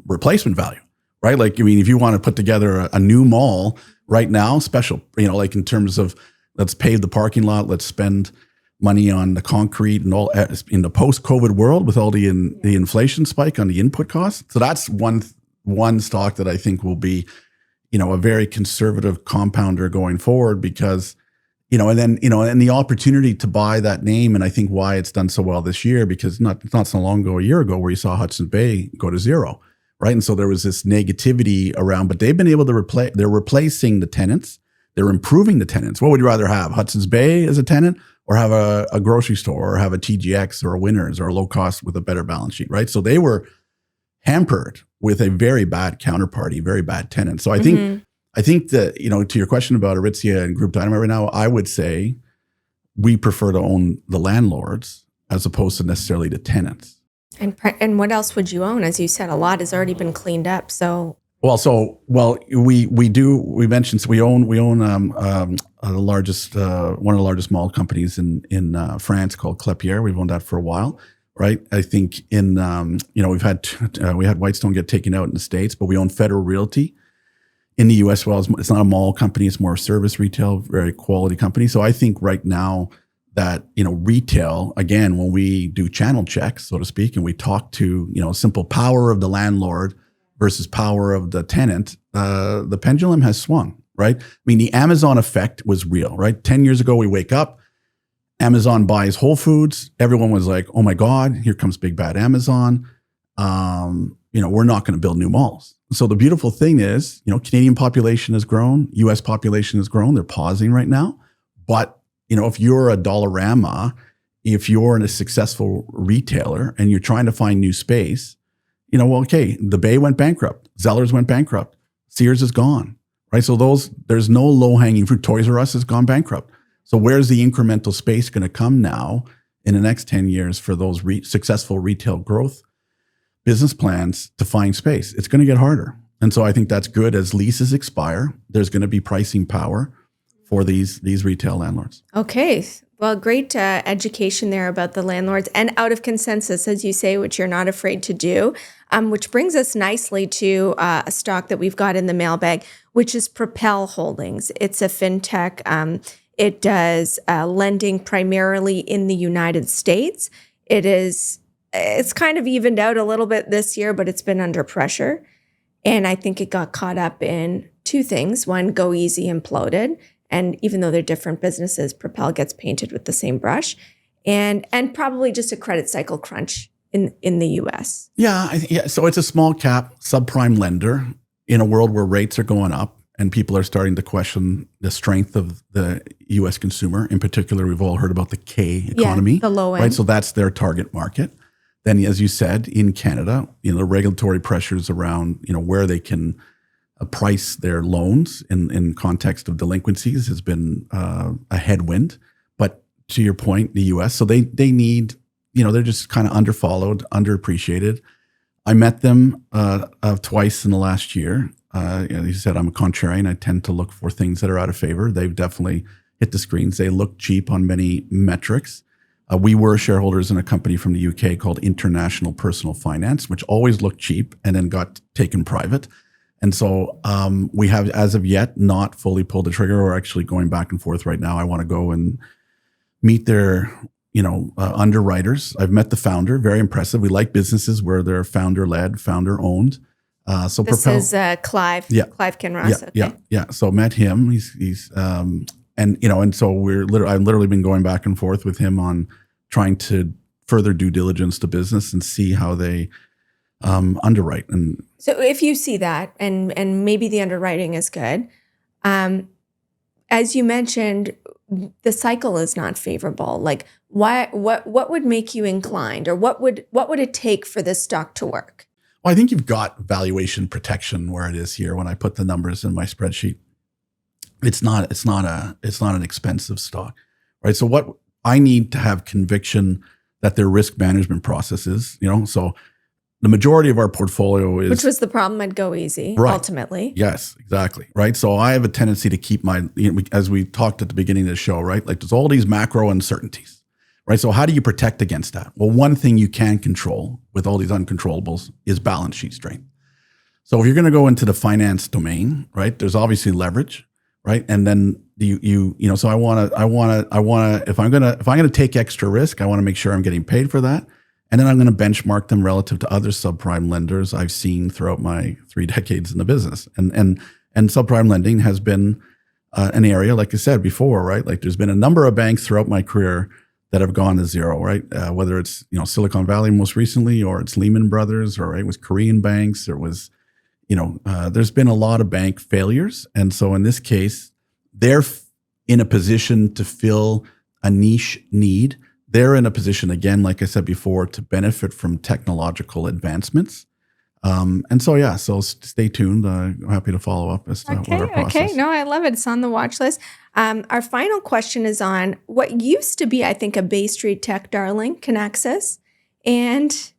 replacement value, right? Like, I mean, if you want to put together a new mall right now, special, like in terms of let's pave the parking lot, let's spend money on the concrete and all in the post-COVID world with all the inflation spike on the input costs. So that's one stock that I think will be, a very conservative compounder going forward because, and then, and the opportunity to buy that name. And I think why it's done so well this year, because it's not so long ago, a year ago, where you saw Hudson's Bay go to zero, right? And so there was this negativity around, but they've been able to they're replacing the tenants. They're improving the tenants. What would you rather have, Hudson's Bay as a tenant, or have a grocery store, or have a TGX or a Winners or a low cost with a better balance sheet, right? So they were hampered with a very bad counterparty, very bad tenant. So I think that, to your question about Aritzia and Groupe Dynamite right now, I would say we prefer to own the landlords as opposed to necessarily the tenants. And what else would you own? As you said, a lot has already been cleaned up. So we mentioned, so we own the largest one of the largest mall companies in France called Klépierre. We've owned that for a while, right? I think we had Whitestone get taken out in the States, but we own Federal Realty in the US. Well, it's not a mall company; it's more a service retail, very quality company. So I think right now that retail, again, when we do channel checks, so to speak, and we talk to simple power of the landlord versus power of the tenant, the pendulum has swung, right? I mean, the Amazon effect was real, right? 10 years ago, we wake up, Amazon buys Whole Foods. Everyone was like, oh my God, here comes big bad Amazon. We're not going to build new malls. So the beautiful thing is, Canadian population has grown, US population has grown. They're pausing right now. But, if you're a Dollarama, if you're a successful retailer and you're trying to find new space, the Bay went bankrupt. Zellers went bankrupt. Sears is gone, right? So there's no low-hanging fruit. Toys R Us has gone bankrupt. So where's the incremental space going to come now in the next 10 years for those successful retail growth business plans to find space? It's going to get harder. And so I think that's good. As leases expire, there's going to be pricing power for these retail landlords. Okay. Well, great education there about the landlords and out of consensus, as you say, which you're not afraid to do, which brings us nicely to a stock that we've got in the mailbag, which is Propel Holdings. It's a fintech. It does lending primarily in the United States. It's kind of evened out a little bit this year, but it's been under pressure. And I think it got caught up in two things. One, Go Easy imploded. And even though they're different businesses, Propel gets painted with the same brush, and probably just a credit cycle crunch in the U.S. Yeah. So it's a small cap subprime lender in a world where rates are going up and people are starting to question the strength of the U.S. consumer. In particular, we've all heard about the K economy, the low end. Right? So that's their target market. Then, as you said, in Canada, the regulatory pressures around where they can price their loans in context of delinquencies has been a headwind. But to your point, the U.S., so they need, they're just kind of underfollowed, underappreciated. I met them twice in the last year. You said I'm a contrarian. I tend to look for things that are out of favor. They've definitely hit the screens. They look cheap on many metrics. We were shareholders in a company from the UK called International Personal Finance, which always looked cheap and then got taken private. And so we have, as of yet, not fully pulled the trigger. We're actually going back and forth right now. I want to go and meet their, underwriters. I've met the founder, very impressive. We like businesses where they're founder-led, founder-owned. So this Propel, is Clive. Yeah. Clive Kinross. Yeah, Okay. yeah. So met him. He's and so I've literally been going back and forth with him on trying to further due diligence to business and see how they underwrite. And so if you see that, and maybe the underwriting is good, as you mentioned, the cycle is not favorable. Like, what would make you inclined, or what would it take for this stock to work? Well, I think you've got valuation protection where it is here. When I put the numbers in my spreadsheet, it's not an expensive stock, right? So what I need to have conviction that their risk management processes, so the majority of our portfolio is, which was the problem at Go Easy, right. Ultimately. Yes, exactly. Right. So I have a tendency to keep as we talked at the beginning of the show, right? Like there's all these macro uncertainties, right? So how do you protect against that? Well, one thing you can control with all these uncontrollables is balance sheet strength. So if you're going to go into the finance domain, right, there's obviously leverage, right? And then so I want to, if I'm going to take extra risk, I want to make sure I'm getting paid for that. And then I'm going to benchmark them relative to other subprime lenders I've seen throughout my 3 decades in the business. And subprime lending has been an area, like I said before, right? Like there's been a number of banks throughout my career that have gone to zero, right? Whether it's Silicon Valley most recently, or it's Lehman Brothers, or it was Korean banks, or it was there's been a lot of bank failures. And so in this case, they're in a position to fill a niche need. They're in a position, again, like I said before, to benefit from technological advancements. So stay tuned. I'm happy to follow up as to what our process. Okay. No, I love it. It's on the watch list. Our final question is on what used to be, I think, a Bay Street tech darling, Kinaxis. And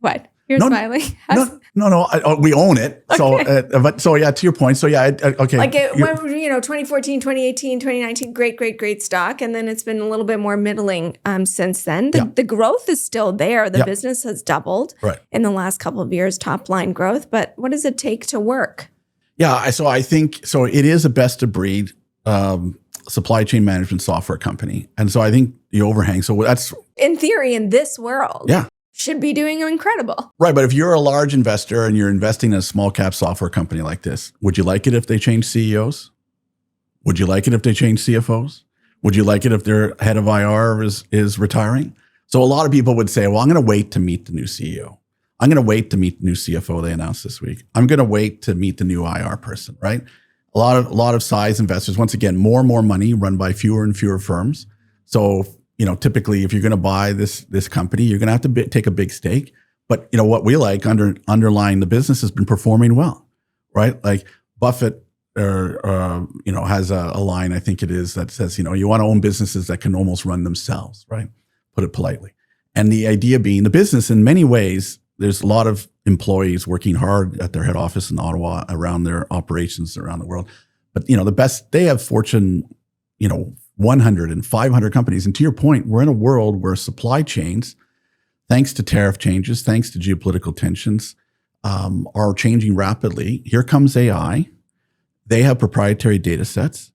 what? You're smiling. No. We own it. Okay. So to your point. So okay. Like it went, 2014, 2018, 2019, great stock. And then it's been a little bit more middling since then. The growth is still there. The business has doubled in the last couple of years, top line growth. But what does it take to work? Yeah. So I think, it is a best of breed supply chain management software company. And so I think the overhang, so that's in theory in this world. Yeah. Should be doing incredible. Right. But if you're a large investor and you're investing in a small cap software company like this, would you like it if they change CEOs? Would you like it if they change CFOs? Would you like it if their head of IR is retiring? So a lot of people would say, well, I'm going to wait to meet the new CEO. I'm going to wait to meet the new CFO they announced this week. I'm going to wait to meet the new IR person, right? A lot of size investors, once again, more and more money run by fewer and fewer firms. So typically, if you're going to buy this company, you're going to have to take a big stake. But what we like underlying the business has been performing well, right? Like Buffett, has a line, I think it is, that says, you want to own businesses that can almost run themselves, right? Put it politely. And the idea being, the business, in many ways, there's a lot of employees working hard at their head office in Ottawa around their operations around the world. But they have Fortune, 100 and 500 companies. And to your point, we're in a world where supply chains, thanks to tariff changes, thanks to geopolitical tensions, are changing rapidly. Here comes AI. They have proprietary data sets.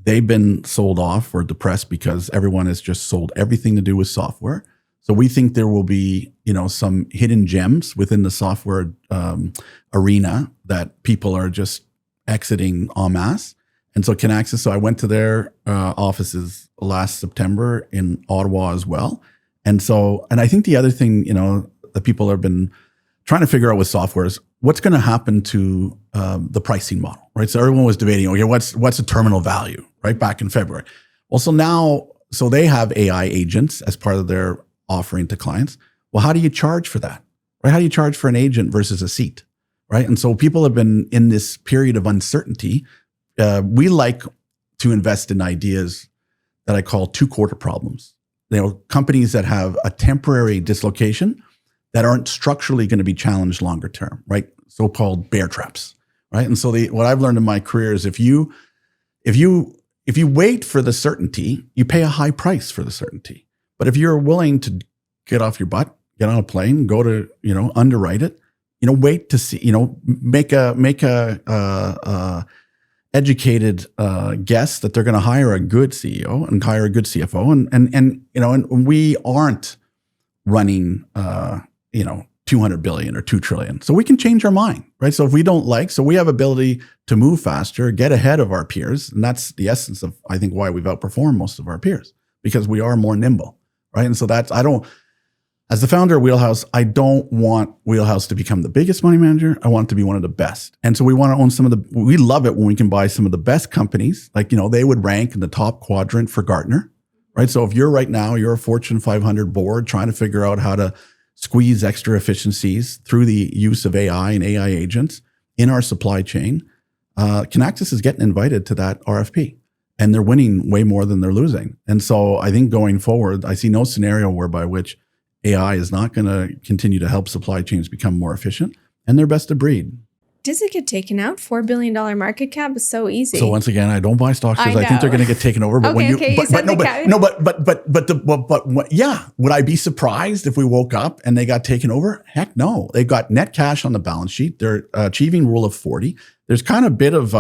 They've been sold off or depressed because everyone has just sold everything to do with software. So we think there will be, some hidden gems within the software arena that people are just exiting en masse. And so Kinaxis, I went to their offices last September in Ottawa as well. And I think the other thing, that people have been trying to figure out with software is what's going to happen to the pricing model, right? So everyone was debating, okay, what's the terminal value, right? Back in February. Well, so they have AI agents as part of their offering to clients. Well, how do you charge for that, right? How do you charge for an agent versus a seat, right? And so people have been in this period of uncertainty. We like to invest in ideas that I call 2-quarter problems. Companies that have a temporary dislocation that aren't structurally going to be challenged longer term, right? So-called bear traps, right? And so what I've learned in my career is if you wait for the certainty, you pay a high price for the certainty. But if you're willing to get off your butt, get on a plane, go to, underwrite it, wait to see, make a educated guess that they're going to hire a good CEO and hire a good CFO. And we aren't running, 200 billion or 2 trillion. So we can change our mind, right? So if we don't so we have ability to move faster, get ahead of our peers. And that's the essence of, I think, why we've outperformed most of our peers, because we are more nimble, right? And so as the founder of Wheelhouse, I don't want Wheelhouse to become the biggest money manager. I want it to be one of the best. And so we want to own we love it when we can buy some of the best companies. Like, they would rank in the top quadrant for Gartner, right? So if you're a Fortune 500 board trying to figure out how to squeeze extra efficiencies through the use of AI and AI agents in our supply chain, Kinaxis is getting invited to that RFP, and they're winning way more than they're losing. And so I think going forward, I see no scenario whereby which AI is not going to continue to help supply chains become more efficient, and they're best of breed. Does it get taken out? $4 billion market cap is so easy. So once again, I don't buy stocks because I think they're going to get taken over. But would I be surprised if we woke up and they got taken over? Heck no. They've got net cash on the balance sheet. They're achieving Rule of 40. There's kind of a bit of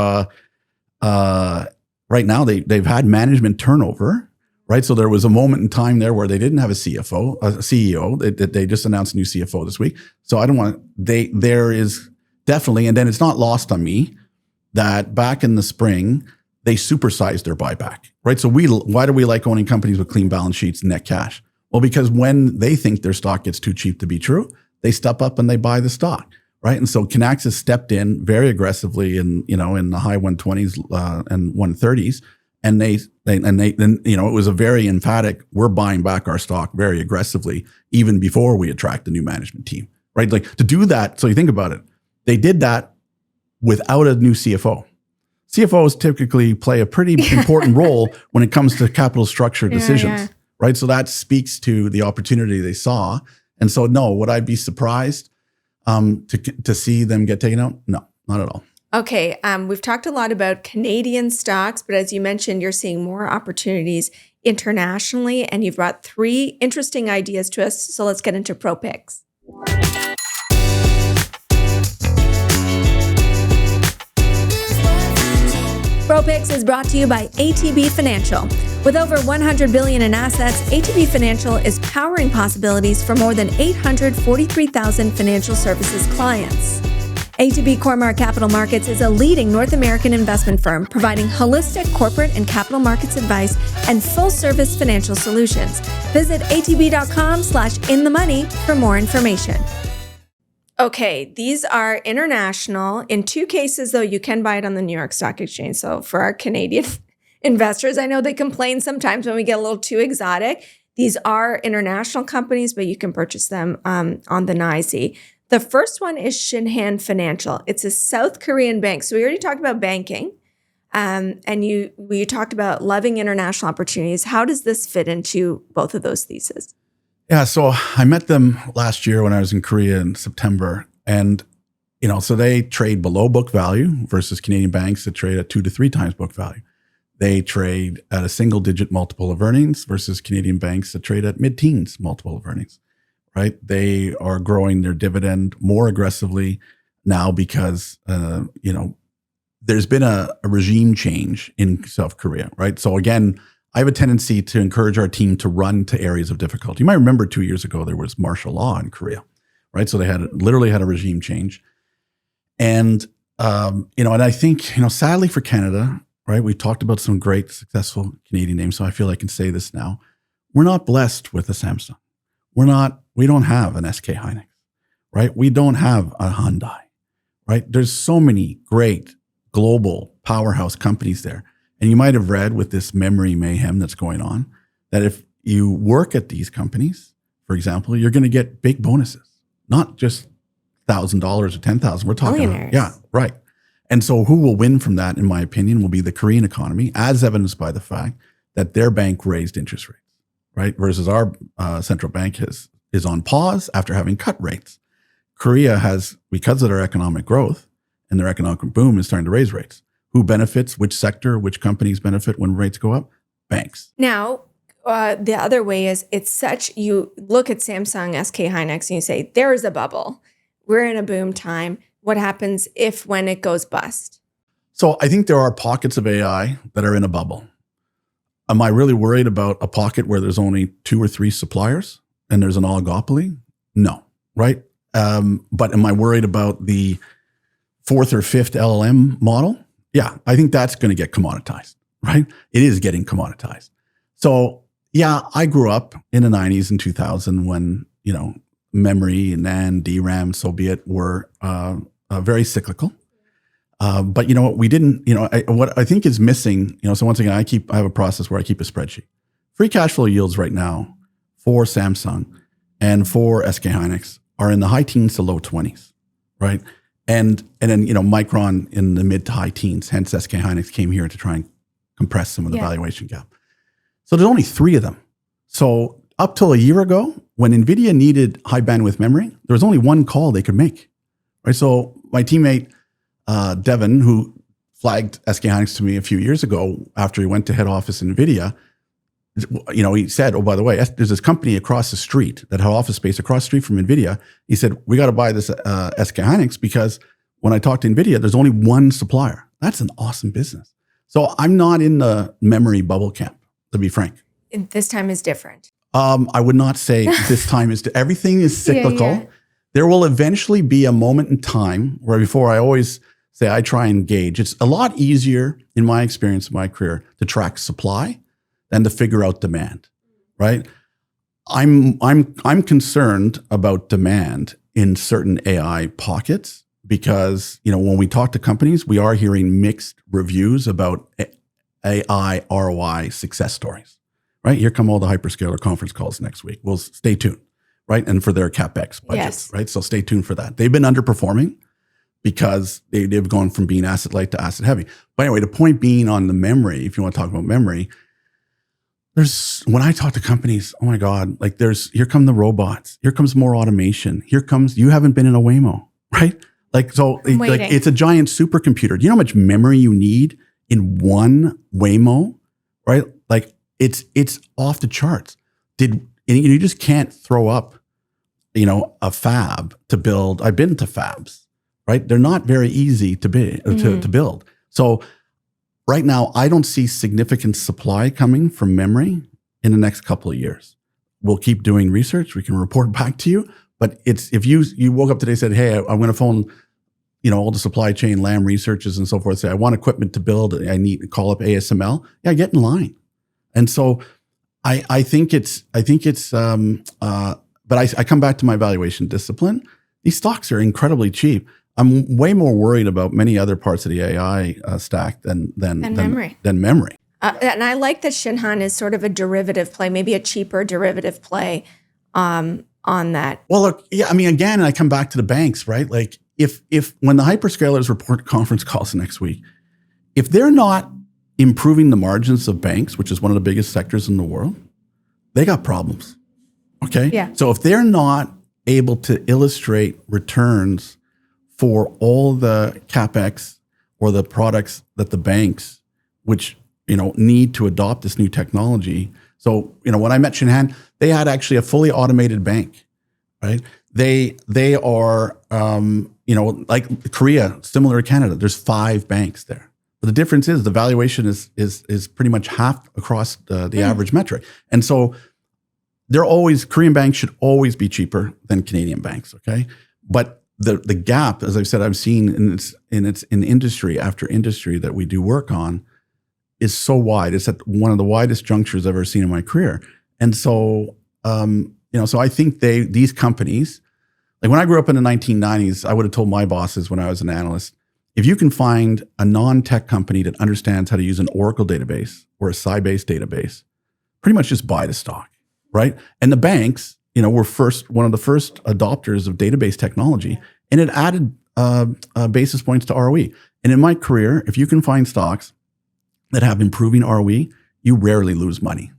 right now they've had management turnover. Right, so there was a moment in time there where they didn't have a CEO. They just announced a new CFO this week. So there is definitely, and then it's not lost on me that back in the spring they supersized their buyback. Right, so why do we like owning companies with clean balance sheets and net cash? Well, because when they think their stock gets too cheap to be true, they step up and they buy the stock. Right, and so Kinaxis stepped in very aggressively in the high 120s and 130s. And it was a very emphatic, we're buying back our stock very aggressively, even before we attract the new management team, right? Like to do that. So you think about it, they did that without a new CFO. CFOs typically play a pretty important role when it comes to capital structure decisions, right? So that speaks to the opportunity they saw. And so, no, would I be surprised to see them get taken out? No, not at all. Okay, we've talked a lot about Canadian stocks, but as you mentioned, you're seeing more opportunities internationally, and you've brought 3 interesting ideas to us. So let's get into Pro Picks. Pro Picks is brought to you by ATB Financial. With over $100 billion in assets, ATB Financial is powering possibilities for more than 843,000 financial services clients. ATB Cormark Capital Markets is a leading North American investment firm providing holistic corporate and capital markets advice and full-service financial solutions. Visit atb.com/inthemoney for more information. Okay, these are international. In 2 cases, though, you can buy it on the New York Stock Exchange. So for our Canadian investors, I know they complain sometimes when we get a little too exotic. These are international companies, but you can purchase them on the NYSE. The first one is Shinhan Financial. It's a South Korean bank. So we already talked about banking, and we talked about loving international opportunities. How does this fit into both of those theses? Yeah, so I met them last year when I was in Korea in September, and so they trade below book value versus Canadian banks that trade at 2 to 3 times book value. They trade at a single-digit multiple of earnings versus Canadian banks that trade at mid-teens multiple of earnings. Right, they are growing their dividend more aggressively now because there's been a regime change in South Korea. Right, so again, I have a tendency to encourage our team to run to areas of difficulty. You might remember 2 years ago there was martial law in Korea. Right, so they literally had a regime change, and and I think sadly for Canada, right, we talked about some great successful Canadian names, so I feel I can say this now: we're not blessed with a Samsung. We don't have an SK Hynix, right? We don't have a Hyundai, right? There's so many great global powerhouse companies there. And you might have read with this memory mayhem that's going on that if you work at these companies, for example, you're going to get big bonuses, not just $1,000 or $10,000. We're talking about, yeah, right. And so who will win from that, in my opinion, will be the Korean economy, as evidenced by the fact that their bank raised interest rates, right? Versus our central bank is on pause after having cut rates. Korea has, because of their economic growth and their economic boom, is starting to raise rates. Who benefits? Which sector? Which companies benefit when rates go up? Banks. Now, The other way is you look at Samsung, SK Hynix, and you say, there's a bubble. We're in a boom time. What happens when it goes bust? So I think there are pockets of AI that are in a bubble. Am I really worried about a pocket where there's only 2 or 3 suppliers and there's an oligopoly? No, right? But am I worried about the 4th or 5th LLM model? Yeah, I think that's going to get commoditized, right? It is getting commoditized. So yeah, I grew up in the 90s and 2000 when, memory, NAND, DRAM, so be it, were very cyclical. But you know what, we didn't, what I think is missing, so once again, I have a process where I keep a spreadsheet. Free cash flow yields right now for Samsung and for SK Hynix are in the high teens to low 20s, right? And then, Micron in the mid to high teens, hence SK Hynix came here to try and compress some of the valuation gap. So there's only 3 of them. So up till a year ago, when NVIDIA needed high bandwidth memory, there was only one call they could make, right? So my teammate, Devin, who flagged SK Hynix to me a few years ago after he went to head office in NVIDIA, he said, oh, by the way, there's this company across the street that had office space across the street from NVIDIA. He said, we got to buy this SK Hynix because when I talked to NVIDIA, there's only one supplier. That's an awesome business. So I'm not in the memory bubble camp, to be frank. This time is different. I would not say this time is, everything is cyclical. Yeah. There will eventually be a moment in time where before I always say I try and gauge. It's a lot easier in my experience, in my career, to track supply than to figure out demand, right? I'm concerned about demand in certain AI pockets because, when we talk to companies, we are hearing mixed reviews about AI ROI success stories, right? Here come all the hyperscaler conference calls next week. Well, stay tuned, right? And for their CapEx budgets, right? So stay tuned for that. They've been underperforming because they've gone from being asset light to asset heavy. But anyway, the point being on the memory, if you want to talk about memory, when I talk to companies, oh my God, here come the robots. Here comes more automation. You haven't been in a Waymo, right? It's a giant supercomputer. Do you know how much memory you need in one Waymo, right? It's off the charts. You just can't throw up, a fab to build. I've been to fabs, right? They're not very easy to build. So right now, I don't see significant supply coming from memory in the next couple of years. We'll keep doing research. We can report back to you. But if you woke up today and said, hey, I'm going to phone, all the supply chain, Lam researchers and so forth, say, I want equipment to build. I need to call up ASML. Yeah, get in line. And so I think it's, but I come back to my valuation discipline. These stocks are incredibly cheap. I'm way more worried about many other parts of the AI stack than memory. And I like that Shinhan is sort of a derivative play, maybe a cheaper derivative play on that. Well, look, yeah, I mean, again, I come back to the banks, right? If when the hyperscalers report conference calls next week, if they're not improving the margins of banks, which is one of the biggest sectors in the world, they got problems. Okay. Yeah. So if they're not able to illustrate returns for all the CapEx or the products that the banks, which, need to adopt this new technology. So, when I met Shinhan, they had actually a fully automated bank, right? They are, like Korea, similar to Canada, there's 5 banks there. But the difference is the valuation is pretty much half across the average metric. And so Korean banks should always be cheaper than Canadian banks, okay? But the gap, as I've said, I've seen in industry after industry that we do work on is so wide. It's at one of the widest junctures I've ever seen in my career. And so, so I think these companies, like when I grew up in the 1990s, I would have told my bosses when I was an analyst, if you can find a non-tech company that understands how to use an Oracle database or a Sybase database, pretty much just buy the stock, right? And the banks, were one of the first adopters of database technology, and it added basis points to ROE. And in my career, if you can find stocks that have improving ROE, you rarely lose money.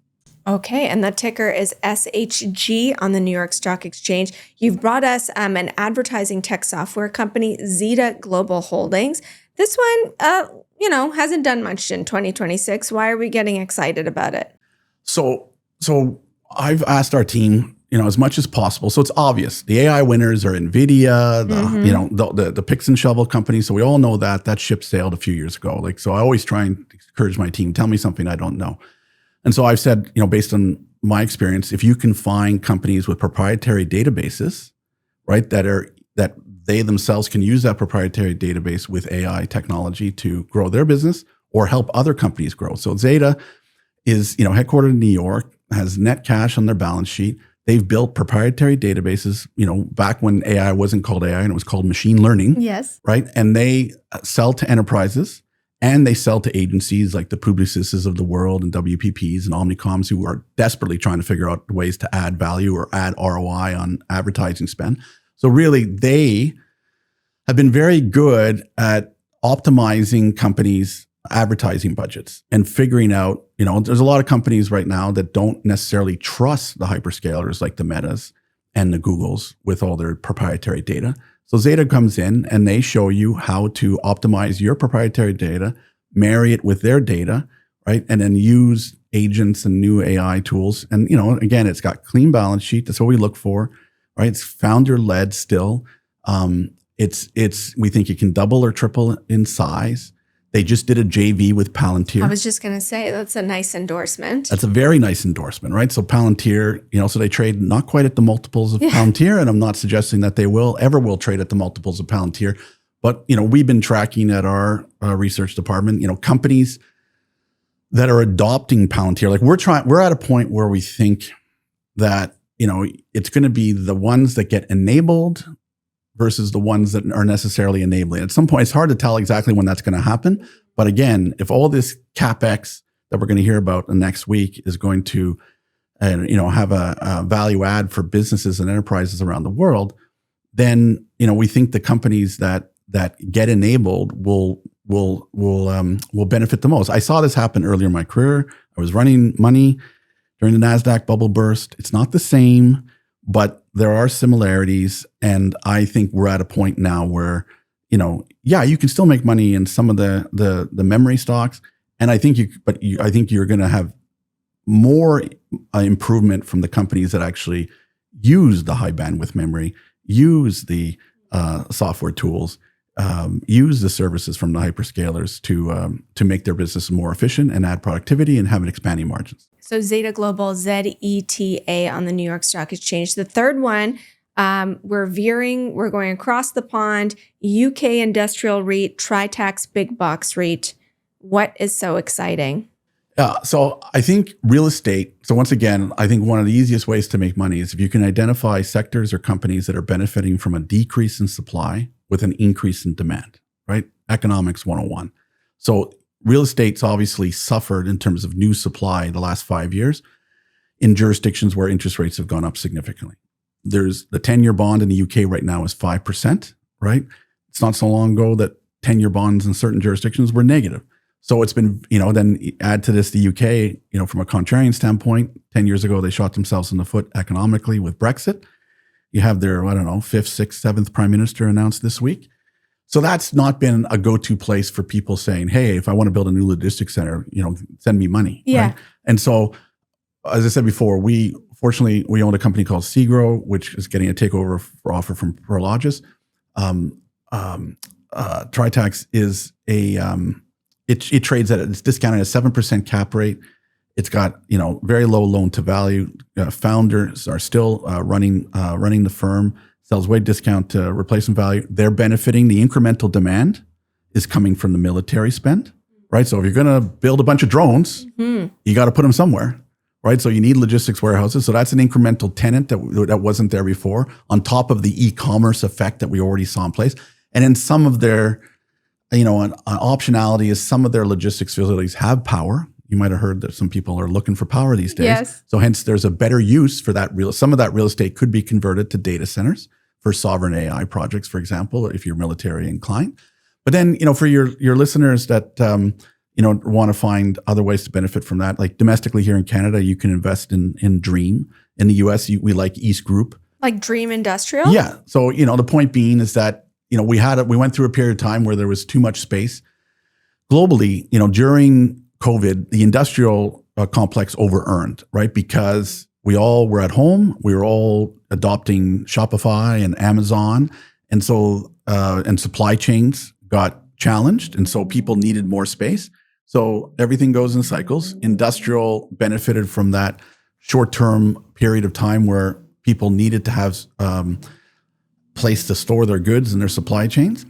Okay, and the ticker is SHG on the New York Stock Exchange. You've brought us an advertising tech software company, ZETA Global Holdings. This one, hasn't done much in 2026. Why are we getting excited about it? So So I've asked our team, as much as possible. So it's obvious. The AI winners are NVIDIA, the picks and shovel companies. So we all know that ship sailed a few years ago. So I always try and encourage my team, tell me something I don't know. And so I've said, based on my experience, if you can find companies with proprietary databases, right, that they themselves can use that proprietary database with AI technology to grow their business or help other companies grow. So ZETA is, headquartered in New York, has net cash on their balance sheet. They've built proprietary databases, back when AI wasn't called AI and it was called machine learning. Yes. Right. And they sell to enterprises and they sell to agencies like the Publicis of the world and WPPs and Omnicoms who are desperately trying to figure out ways to add value or add ROI on advertising spend. So really, they have been very good at optimizing companies' advertising budgets and figuring out, there's a lot of companies right now that don't necessarily trust the hyperscalers like the Metas and the Googles with all their proprietary data. So ZETA comes in and they show you how to optimize your proprietary data, marry it with their data, right? And then use agents and new AI tools. And, again, it's got clean balance sheet. That's what we look for, right? It's founder led still. We think it can double or triple in size. They just did a JV with Palantir. I was just going to say, that's a nice endorsement. That's a very nice endorsement, right? So Palantir, so they trade not quite at the multiples of Palantir, and I'm not suggesting that they ever will trade at the multiples of Palantir. But, we've been tracking at our research department, companies that are adopting Palantir. Like we're at a point where we think that, it's going to be the ones that get enabled versus the ones that are necessarily enabling. At some point, it's hard to tell exactly when that's going to happen. But again, if all this CapEx that we're going to hear about next week is going to, have a value add for businesses and enterprises around the world, then, we think the companies that get enabled will benefit the most. I saw this happen earlier in my career. I was running money during the NASDAQ bubble burst. It's not the same, but there are similarities. And I think we're at a point now where, you can still make money in some of the memory stocks. And I think I think you're going to have more improvement from the companies that actually use the high bandwidth memory, use the software tools, use the services from the hyperscalers to make their business more efficient and add productivity and have an expanding margins. So ZETA Global, ZETA on the New York Stock Exchange. The third one, we're going across the pond, UK Industrial REIT, Tritax Big Box REIT. What is so exciting? So I think real estate. So once again, I think one of the easiest ways to make money is if you can identify sectors or companies that are benefiting from a decrease in supply with an increase in demand, right? Economics 101. So real estate's obviously suffered in terms of new supply the last 5 years in jurisdictions where interest rates have gone up significantly. There's the 10-year bond in the UK right now is 5%, right? It's not so long ago that 10-year bonds in certain jurisdictions were negative. So it's been, then add to this the UK, from a contrarian standpoint, 10 years ago, they shot themselves in the foot economically with Brexit. You have their, 5th, 6th, 7th prime minister announced this week. So that's not been a go-to place for people saying, hey, if I want to build a new logistics center, send me money. Yeah. Right? And so, as I said before, fortunately, we own a company called Segro, which is getting a takeover offer from Prologis. Tritax is it trades it's discounted at 7% cap rate. It's got very low loan to value. Founders are still running the firm. Sells way discount to replacement value. They're benefiting. The incremental demand is coming from the military spend, right? So if you're going to build a bunch of drones, you got to put them somewhere, right? So you need logistics warehouses. So that's an incremental tenant that wasn't there before, on top of the e-commerce effect that we already saw in place. And then some of their, an optionality is some of their logistics facilities have power. You might have heard that some people are looking for power these days. Yes. So hence there's a better use for that. Some of that real estate could be converted to data centers for sovereign AI projects, for example, if you're military inclined. But then, for your listeners that, want to find other ways to benefit from that, like domestically here in Canada, you can invest in Dream. In the US, we like East Group. Like Dream Industrial? Yeah. So, the point being is that, we went through a period of time where there was too much space. Globally, during COVID, the industrial complex over-earned, right? Because we all were at home. We were all adopting Shopify and Amazon. And so, and supply chains got challenged. And so people needed more space. So everything goes in cycles. Industrial benefited from that short-term period of time where people needed to have place to store their goods and their supply chains.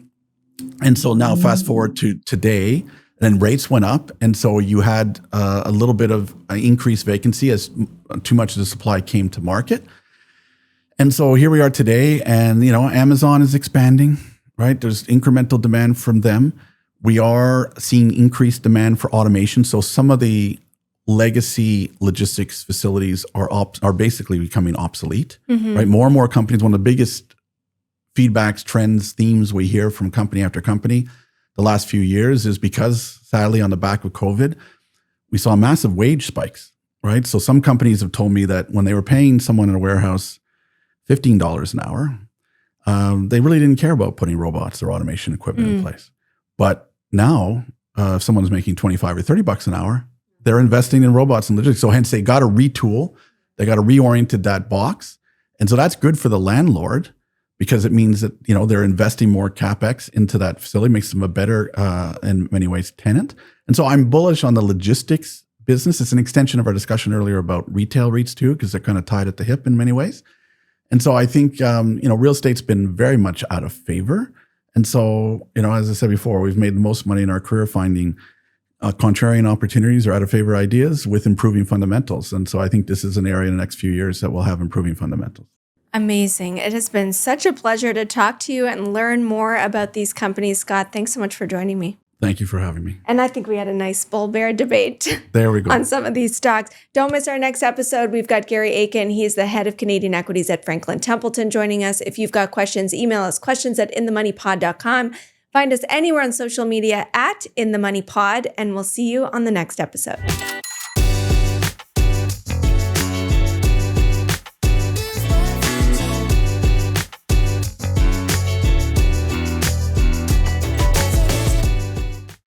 And so now fast forward to today, then rates went up. And so you had a little bit of increased vacancy as too much of the supply came to market. And so here we are today, and Amazon is expanding, right? There's incremental demand from them. We are seeing increased demand for automation. So some of the legacy logistics facilities are basically becoming obsolete, right? More and more companies, one of the biggest feedbacks, trends, themes we hear from company after company the last few years is because, sadly, on the back of COVID, we saw massive wage spikes, right? So some companies have told me that when they were paying someone in a warehouse $15 an hour, they really didn't care about putting robots or automation equipment in place. But now, if someone's making $25 or $30 an hour, they're investing in robots and logistics. So hence they got to retool, they got to reorient that box. And so that's good for the landlord because it means that, they're investing more CapEx into that facility, makes them a better, in many ways, tenant. And so I'm bullish on the logistics business. It's an extension of our discussion earlier about retail REITs too, because they're kind of tied at the hip in many ways. And so I think, real estate's been very much out of favor. And so, as I said before, we've made the most money in our career finding contrarian opportunities or out of favor ideas with improving fundamentals. And so I think this is an area in the next few years that will have improving fundamentals. Amazing. It has been such a pleasure to talk to you and learn more about these companies. Scott, thanks so much for joining me. Thank you for having me. And I think we had a nice bull-bear debate there we go. on some of these stocks. Don't miss our next episode. We've got Gary Aiken. He's the head of Canadian equities at Franklin Templeton joining us. If you've got questions, email us questions@inthemoneypod.com. Find us anywhere on social media @InTheMoneyPod, and we'll see you on the next episode.